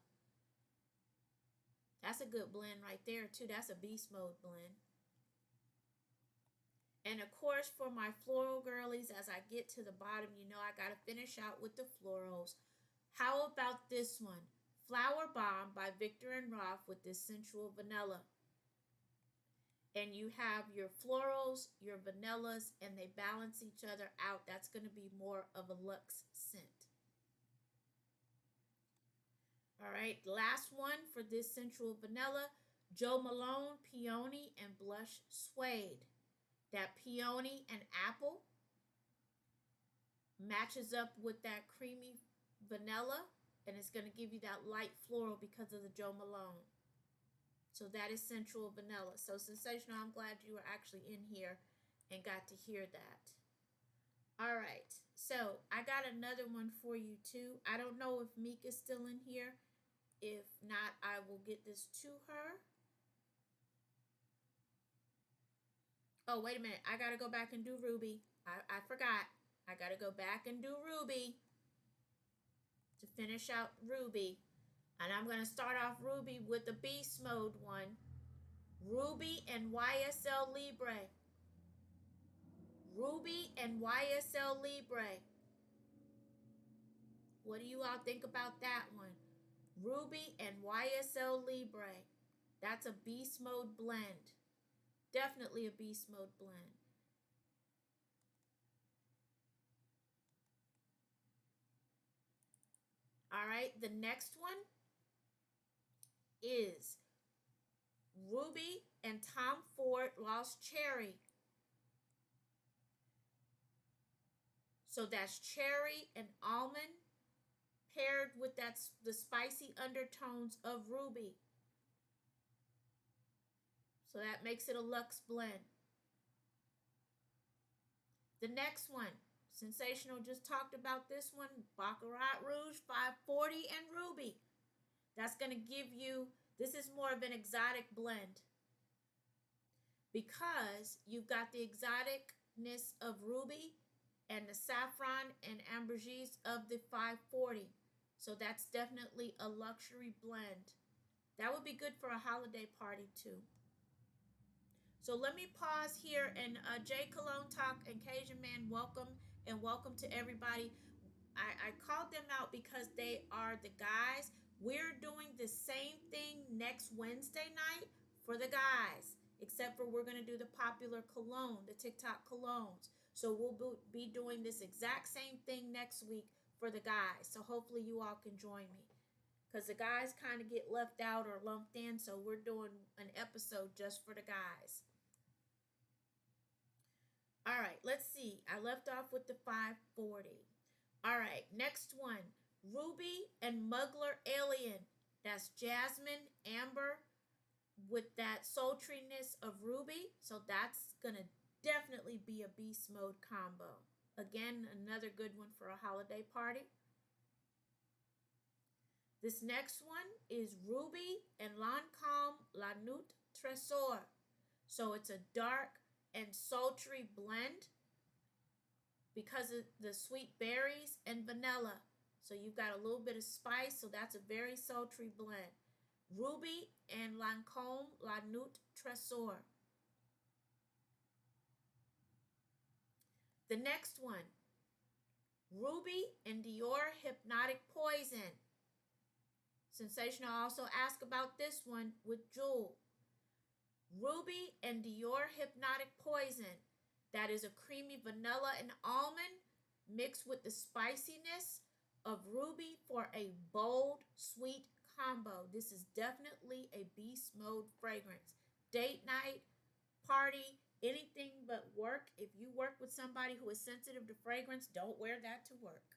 That's a good blend right there, too. That's a beast mode blend. And of course, for my floral girlies, as I get to the bottom, I got to finish out with the florals. How about this one? Flower Bomb by Victor and Rolf with this Sensual Vanilla. And you have your florals, your vanillas, and they balance each other out. That's going to be more of a luxe scent. All right, last one for this Sensual Vanilla, Jo Malone Peony and Blush Suede. That peony and apple matches up with that creamy vanilla, and it's going to give you that light floral because of the Jo Malone. So that is Sensual Vanilla. So Sensational, I'm glad you were actually in here and got to hear that. All right, so I got another one for you too. I don't know if Meek is still in here. If not, I will get this to her. Oh, wait a minute. I got to go back and do Ruby. I forgot. I got to go back and do Ruby to finish out Ruby. And I'm going to start off Ruby with the Beast Mode one. Ruby and YSL Libre. Ruby and YSL Libre. What do you all think about that one? Ruby and YSL Libre. That's a Beast Mode blend. Definitely a beast mode blend. All right, the next one is Ruby and Tom Ford Lost Cherry. So that's cherry and almond paired with the spicy undertones of Ruby. So that makes it a luxe blend. The next one, Sensational just talked about this one, Baccarat Rouge 540 and Ruby. That's going to give you, this is more of an exotic blend because you've got the exoticness of Ruby and the saffron and ambergris of the 540. So that's definitely a luxury blend. That would be good for a holiday party too. So let me pause here and J Cologne Talk and Cajun Man, welcome and welcome to everybody. I called them out because they are the guys. We're doing the same thing next Wednesday night for the guys, except for we're going to do the popular cologne, the TikTok colognes. So we'll be doing this exact same thing next week for the guys. So hopefully you all can join me because the guys kind of get left out or lumped in. So we're doing an episode just for the guys. All right, let's see. I left off with the 540. All right, next one. Ruby and Muggler Alien. That's jasmine, amber with that sultriness of Ruby. So that's going to definitely be a beast mode combo. Again, another good one for a holiday party. This next one is Ruby and Lancome La Nuit Trésor. So it's a dark and sultry blend because of the sweet berries and vanilla. So you've got a little bit of spice, so that's a very sultry blend. Ruby and Lancome La Nuit Trésor. The next one, Ruby and Dior Hypnotic Poison. Sensational also asked about this one with Jewel. Ruby and Dior Hypnotic Poison. That is a creamy vanilla and almond mixed with the spiciness of ruby for a bold, sweet combo. This is definitely a beast mode fragrance. Date night, party, anything but work. If you work with somebody who is sensitive to fragrance, don't wear that to work.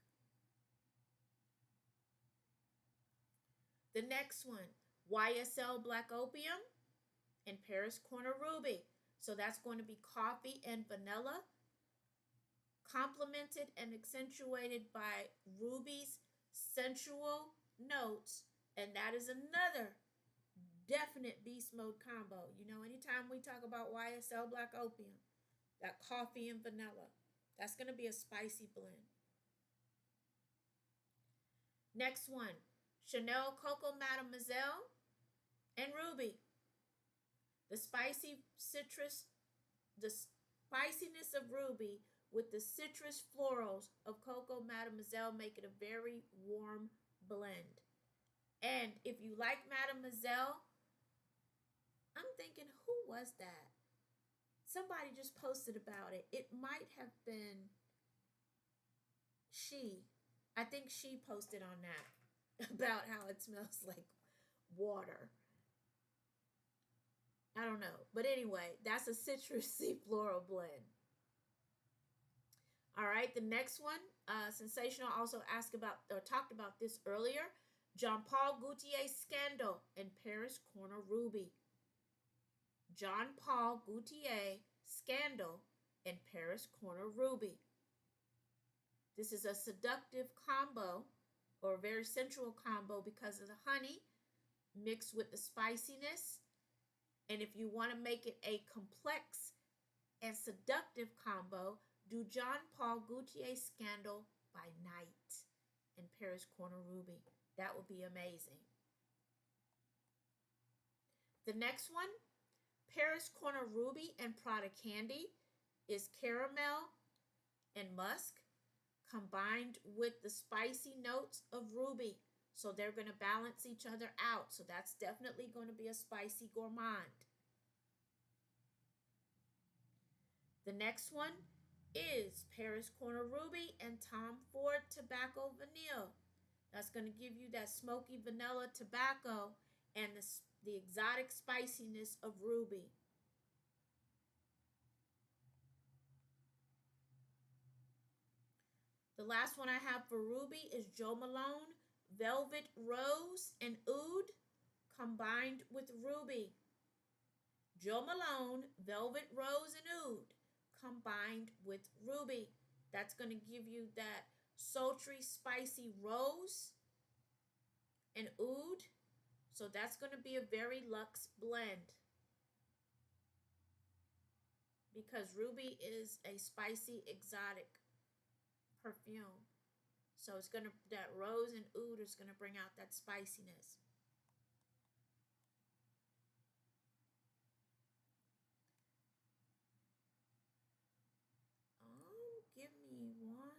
The next one, YSL Black Opium and Paris Corner Ruby. So that's going to be coffee and vanilla, complemented and accentuated by Ruby's sensual notes. And that is another definite beast mode combo. You know, anytime we talk about YSL Black Opium, that coffee and vanilla, that's going to be a spicy blend. Next one, Chanel Coco Mademoiselle and Ruby. The spicy citrus, the spiciness of Ruby with the citrus florals of Coco Mademoiselle make it a very warm blend. And if you like Mademoiselle, I'm thinking, who was that? Somebody just posted about it. It might have been she. I think she posted on that about how it smells like water. I don't know. But anyway, that's a citrusy floral blend. All right, the next one, Sensational also asked about or talked about this earlier. Jean Paul Gaultier Scandal and Paris Corner Ruby. Jean Paul Gaultier Scandal and Paris Corner Ruby. This is a seductive combo or a very sensual combo because of the honey mixed with the spiciness. And if you want to make it a complex and seductive combo, do Jean Paul Gaultier Scandal by night and Paris Corner Ruby. That would be amazing. The next one, Paris Corner Ruby and Prada Candy, is caramel and musk combined with the spicy notes of ruby. So they're going to balance each other out. So that's definitely going to be a spicy gourmand. The next one is Paris Corner Ruby and Tom Ford Tobacco Vanille. That's going to give you that smoky vanilla tobacco and the exotic spiciness of ruby. The last one I have for ruby is Jo Malone Velvet Rose and Oud combined with ruby. Jo Malone Velvet Rose and Oud combined with ruby. That's going to give you that sultry, spicy rose and oud. So that's going to be a very luxe blend because ruby is a spicy, exotic perfume. So it's going to, that rose and oud is going to bring out that spiciness. Give me one.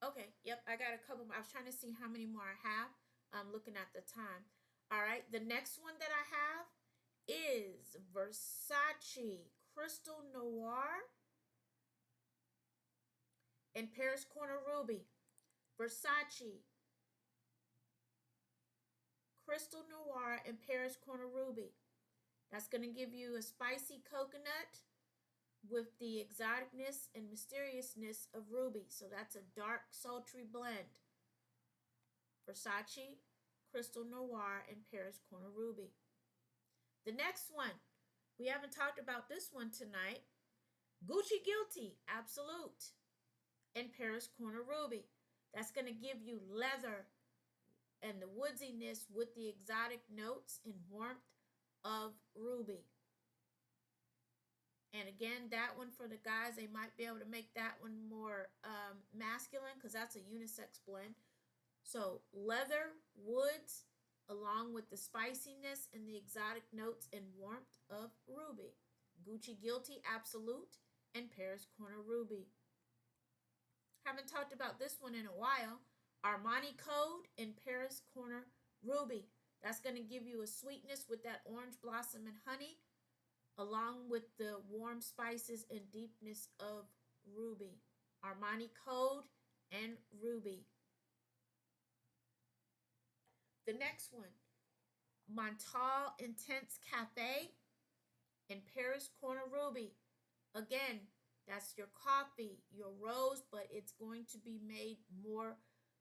Okay, yep, I got a couple more. I was trying to see how many more I have. I'm looking at the time. All right, the next one that I have is Versace Crystal Noir and Paris Corner Ruby. Versace Crystal Noir and Paris Corner Ruby. That's going to give you a spicy coconut with the exoticness and mysteriousness of ruby. So that's a dark, sultry blend. Versace Crystal Noir and Paris Corner Ruby. The next one, we haven't talked about this one tonight. Gucci Guilty Absolute and Paris Corner Ruby. That's going to give you leather and the woodsiness with the exotic notes and warmth of ruby. And again, that one for the guys, they might be able to make that one more masculine because that's a unisex blend. So leather, woods, along with the spiciness and the exotic notes and warmth of Ruby. Gucci Guilty Absolute and Paris Corner Ruby. Haven't talked about this one in a while. Armani Code and Paris Corner Ruby. That's going to give you a sweetness with that orange blossom and honey, along with the warm spices and deepness of Ruby. Armani Code and Ruby. The next one, Montal Intense Cafe and Paris Corner Ruby. Again, that's your coffee, your rose, but it's going to be made more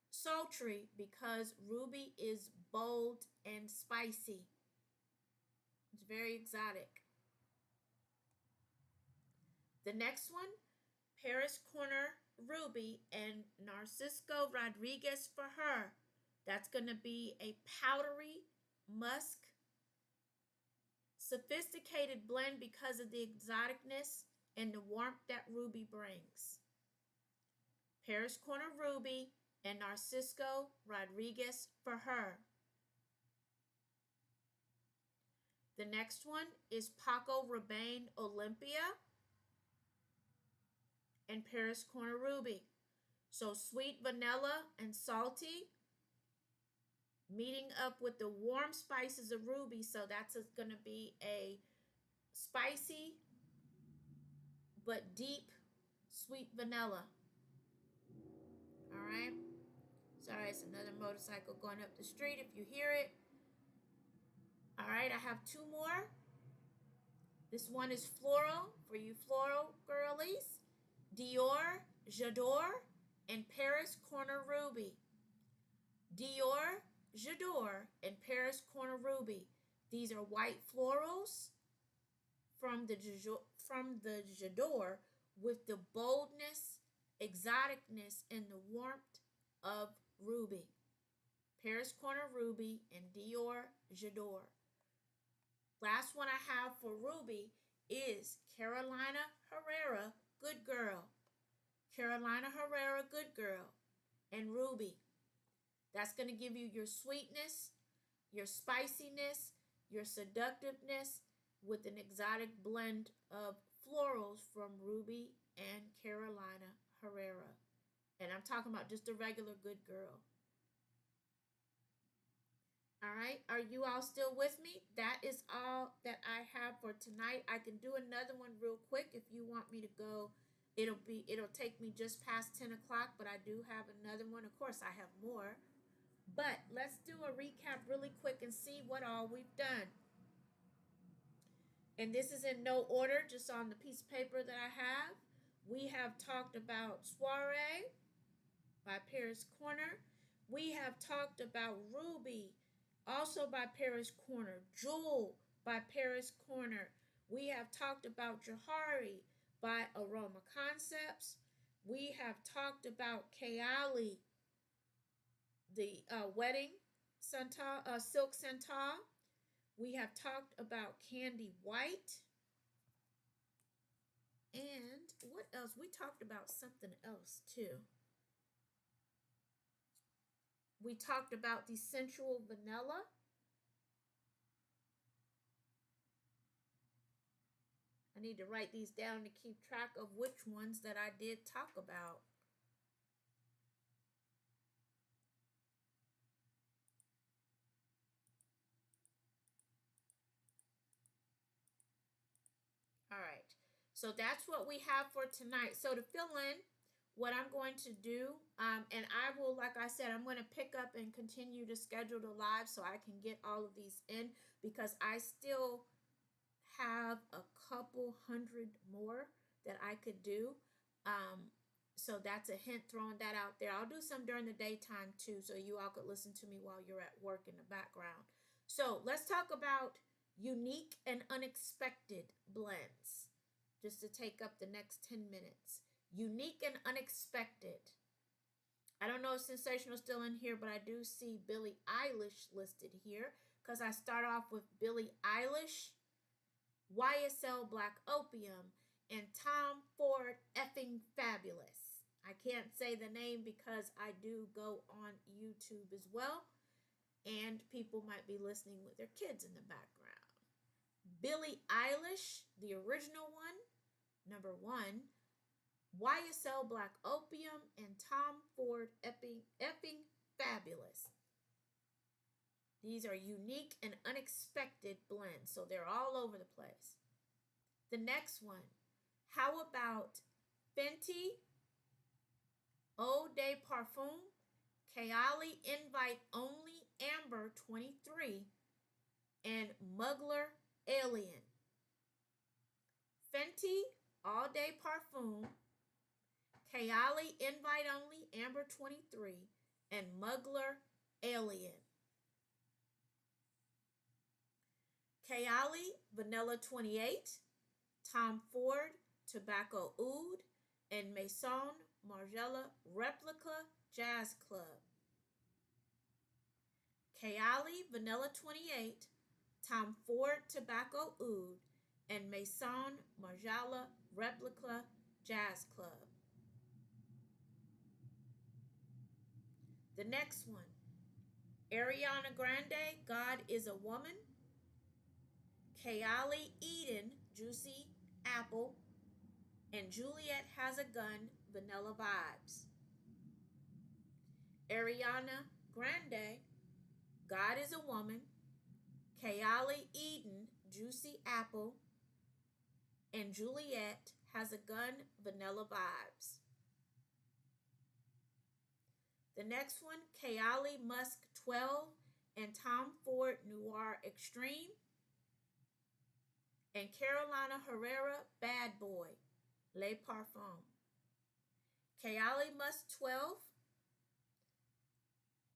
sultry because Ruby is bold and spicy. It's very exotic. The next one, Paris Corner Ruby and Narcisco Rodriguez for her. That's going to be a powdery musk, sophisticated blend because of the exoticness and the warmth that Ruby brings. Paris Corner Ruby and Narcisco Rodriguez for her. The next one is Paco Rabanne Olympia and Paris Corner Ruby. So sweet vanilla and salty, meeting up with the warm spices of Ruby. So that's going to be a spicy but deep sweet vanilla. All right. Sorry, it's another motorcycle going up the street if you hear it. All right, I have two more. This one is floral for you floral girlies. Dior, J'adore, and Paris Corner Ruby. Dior, J'adore, and Paris Corner Ruby. These are white florals from the J'adore with the boldness, exoticness, and the warmth of Ruby. Paris Corner Ruby and Dior J'adore. Last one I have for Ruby is Carolina Herrera Good Girl. Carolina Herrera Good Girl and Ruby. That's going to give you your sweetness, your spiciness, your seductiveness with an exotic blend of florals from Ruby and Carolina Herrera. And I'm talking about just a regular Good Girl. All right, are you all still with me? That is all that I have for tonight. I can do another one real quick if you want me to go. It'll take me just past 10 o'clock, but I do have another one. Of course, I have more. But let's do a recap really quick and see what all we've done. And this is in no order, just on the piece of paper that I have. We have talked about Soiree by Paris Corner. We have talked about Ruby, also by Paris Corner. Jewel by Paris Corner. We have talked about Johari by Aroma Concepts. We have talked about Kayali, the wedding silk santal. We have talked about Candy White. And what else? We talked about something else too. We talked about the sensual vanilla. I need to write these down to keep track of which ones that I did talk about. All right, so that's what we have for tonight. So to fill in what I'm going to do, and I will, like I said, I'm going to pick up and continue to schedule the live so I can get all of these in, because I still have a couple hundred more that I could do. So that's a hint, throwing that out there. I'll do some during the daytime too, so you all could listen to me while you're at work in the background. So let's talk about unique and unexpected blends, just to take up the next 10 minutes. Unique and unexpected. I don't know if Sensational is still in here, but I do see Billie Eilish listed here, because I start off with Billie Eilish, YSL Black Opium, and Tom Ford Effing Fabulous. I can't say the name because I do go on YouTube as well. and people might be listening with their kids in the background. Billie Eilish, the original one, number 1. YSL Black Opium and Tom Ford Effing Fabulous. These are unique and unexpected blends, so they're all over the place. The next one, how about Fenty Eau de Parfum Kayali Invite Only Amber 23 and Muggler Alien. Fenty All Day Parfum Kayali Invite Only Amber 23 and Muggler Alien. Kayali Vanilla 28, Tom Ford Tobacco Oud, and Maison Margiela Replica Jazz Club. Kayali Vanilla 28, Tom Ford Tobacco Oud, and Maison Margiela Replica Jazz Club. The next one, Ariana Grande, God is a Woman. Kayali Eden, Juicy Apple, and Juliet Has a Gun, Vanilla Vibes. Ariana Grande, God is a Woman. Kayali Eden, Juicy Apple, and Juliet Has a Gun, Vanilla Vibes. The next one, Kayali Musk 12 and Tom Ford Noir Extreme. And Carolina Herrera Bad Boy, Les Parfums. Kayali Musk 12,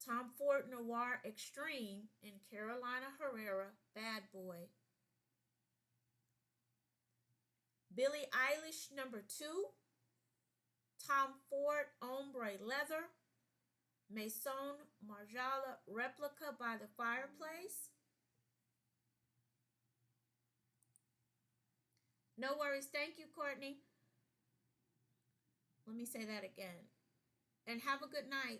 Tom Ford Noir Extreme, and Carolina Herrera Bad Boy. Billie Eilish number 2, Tom Ford Ombre Leather, Maison Margiela Replica by the Fireplace. No worries. Thank you, Courtney. Let me say that again. And have a good night.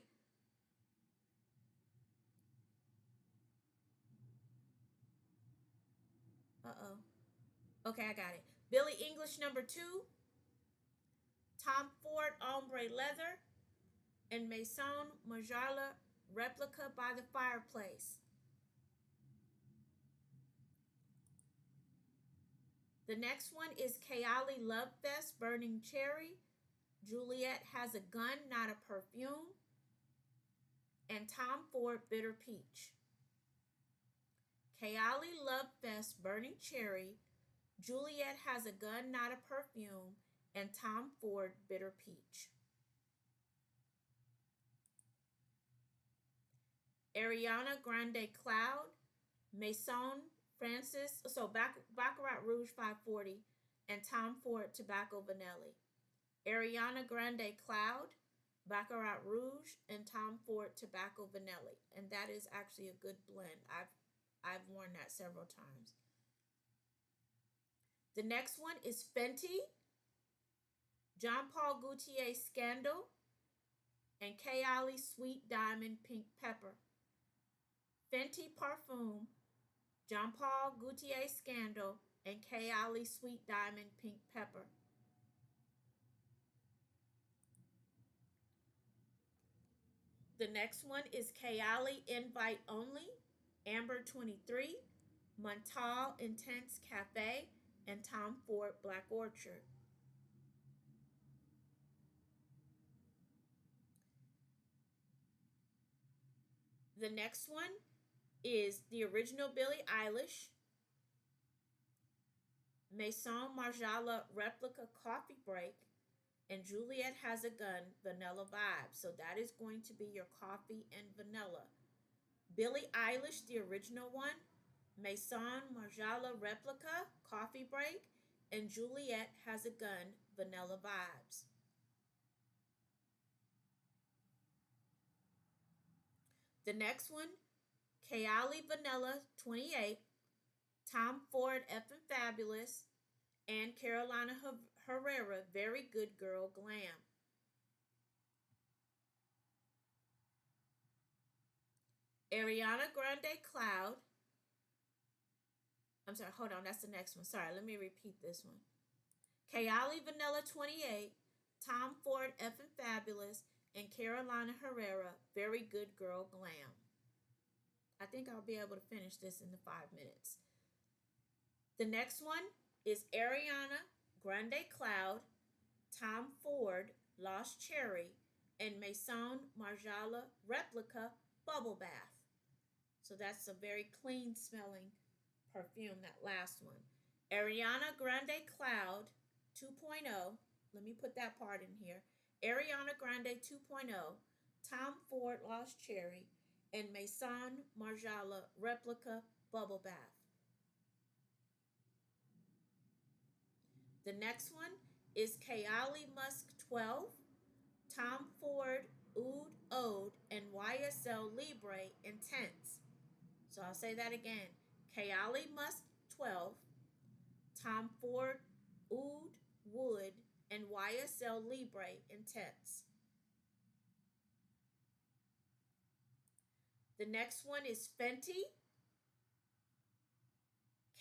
Uh-oh. Okay, I got it. Billie English number 2, Tom Ford Ombre Leather, and Maison Margiela Replica by the Fireplace. The next one is Kayali Love Fest Burning Cherry, Juliet Has a Gun, Not a Perfume, and Tom Ford Bitter Peach. Kayali Love Fest Burning Cherry, Juliet Has a Gun, Not a Perfume, and Tom Ford Bitter Peach. Ariana Grande Cloud, Maison Francis, Baccarat Rouge 540, and Tom Ford Tobacco Vanilla. Ariana Grande Cloud, Baccarat Rouge, and Tom Ford Tobacco Vanilla. And that is actually a good blend. I've worn that several times. The next one is Fenty, Jean Paul Gaultier Scandal, and Kayali Sweet Diamond Pink Pepper. Fenty Parfum, Jean Paul Gaultier Scandal, and Kayali Sweet Diamond Pink Pepper. The next one is Kayali Invite Only, Amber 23, Montal Intense Cafe, and Tom Ford Black Orchard. The next one is the original Billie Eilish, Maison Margiela Replica Coffee Break, and Juliet Has a Gun Vanilla Vibe. So that is going to be your coffee and vanilla. Billie Eilish, the original one, Maison Margiela Replica Coffee Break, and Juliet Has a Gun Vanilla Vibes. The next one, Kayali Vanilla 28, Tom Ford Effin' Fabulous, and Carolina Herrera Very Good Girl Glam. Ariana Grande Cloud. I'm sorry, hold on, that's the next one. Sorry, let me repeat this one. Kayali Vanilla 28, Tom Ford Effin' Fabulous, and Carolina Herrera, Very Good Girl Glam. I think I'll be able to finish this in the 5 minutes. The next one is Ariana Grande Cloud, Tom Ford Lost Cherry, and Maison Margiela Replica Bubble Bath. So that's a very clean smelling perfume, that last one. Ariana Grande Cloud 2.0. Let me put that part in here. Ariana Grande 2.0, Tom Ford Lost Cherry, and Maison Margiela Replica Bubble Bath. The next one is Kayali Musk 12, Tom Ford Oud Ode, and YSL Libre Intense. So I'll say that again. Kayali Musk 12, Tom Ford Oud Wood, and YSL Libre Intense. The next one is Fenty,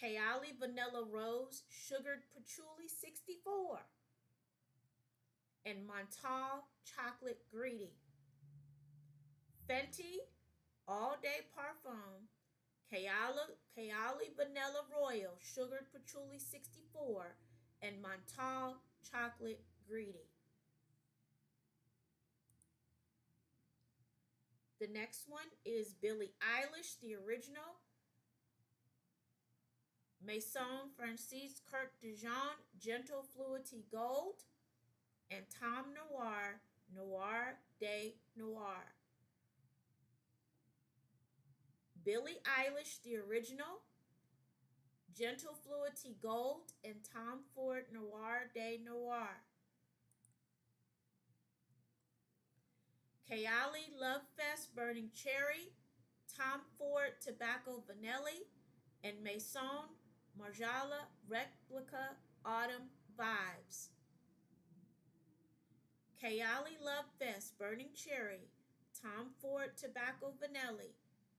Kayali Vanilla Rose Sugared Patchouli 64, and Montal Chocolate Greedy. Fenty All Day Parfum, Kayali Vanilla Royal Sugared Patchouli 64, and Montal Chocolate Greedy. The next one is Billie Eilish, the original, Maison Francis Kirk Dijon Gentle Fluidity Gold, and Tom Noir Noir de Noir. Billie Eilish, the original, Gentle Fluidity Gold, and Tom Ford Noir de Noir. Kayali Love Fest Burning Cherry, Tom Ford Tobacco Vanilla, and Maison Margiela Replica Autumn Vibes. Kayali Love Fest Burning Cherry, Tom Ford Tobacco Vanilla,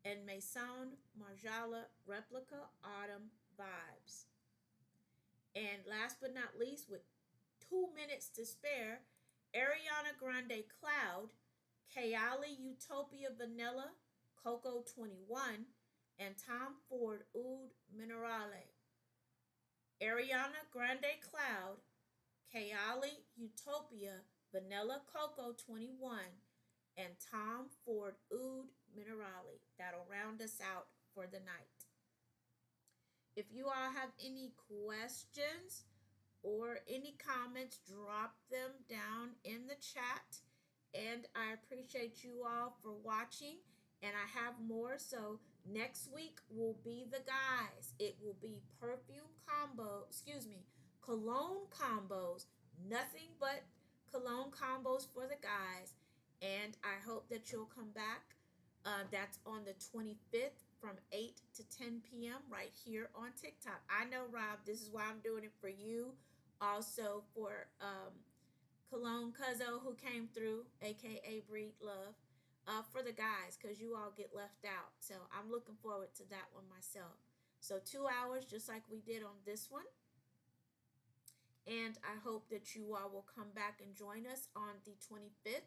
and Maison Margiela Replica Autumn Vibes. And last but not least, with 2 minutes to spare, Ariana Grande Cloud, Kayali Utopia Vanilla Cocoa 21, and Tom Ford Oud Minerale. Ariana Grande Cloud, Kayali Utopia Vanilla Cocoa 21, and Tom Ford Oud Minerale. That'll round us out for the night. If you all have any questions or any comments, drop them down in the chat. And I appreciate you all for watching. And I have more. So next week will be the guys. It will be cologne combos. Nothing but cologne combos for the guys. And I hope that you'll come back. That's on the 25th from 8 to 10 p.m. right here on TikTok. I know, Rob, this is why I'm doing it for you. Also for Cologne Cuzzo, who came through, aka Breed Love, for the guys, because you all get left out. So I'm looking forward to that one myself. So 2 hours, just like we did on this one. And I hope that you all will come back and join us on the 25th.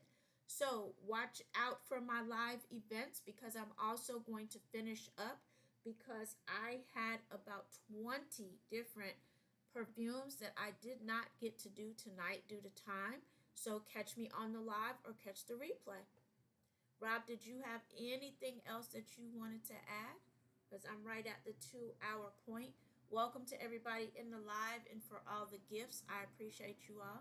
So watch out for my live events, because I'm also going to finish up, because I had about 20 different perfumes that I did not get to do tonight due to time. So catch me on the live or catch the replay. Rob, did you have anything else that you wanted to add? Because I'm right at the 2-hour point. Welcome to everybody in the live and for all the gifts. I appreciate you all.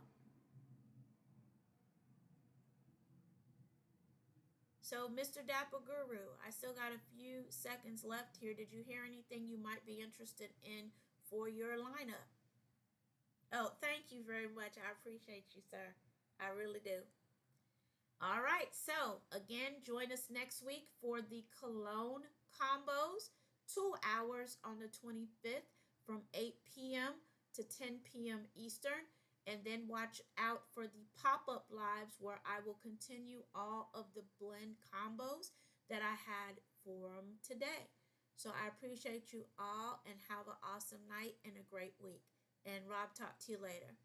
So, Mr. Dapper Guru, I still got a few seconds left here. Did you hear anything you might be interested in for your lineup? Oh, thank you very much. I appreciate you, sir. I really do. All right. So, again, join us next week for the cologne combos. 2 hours on the 25th from 8 p.m. to 10 p.m. Eastern. And then watch out for the pop-up lives where I will continue all of the blend combos that I had forum today. So I appreciate you all and have an awesome night and a great week. And Rob, talk to you later.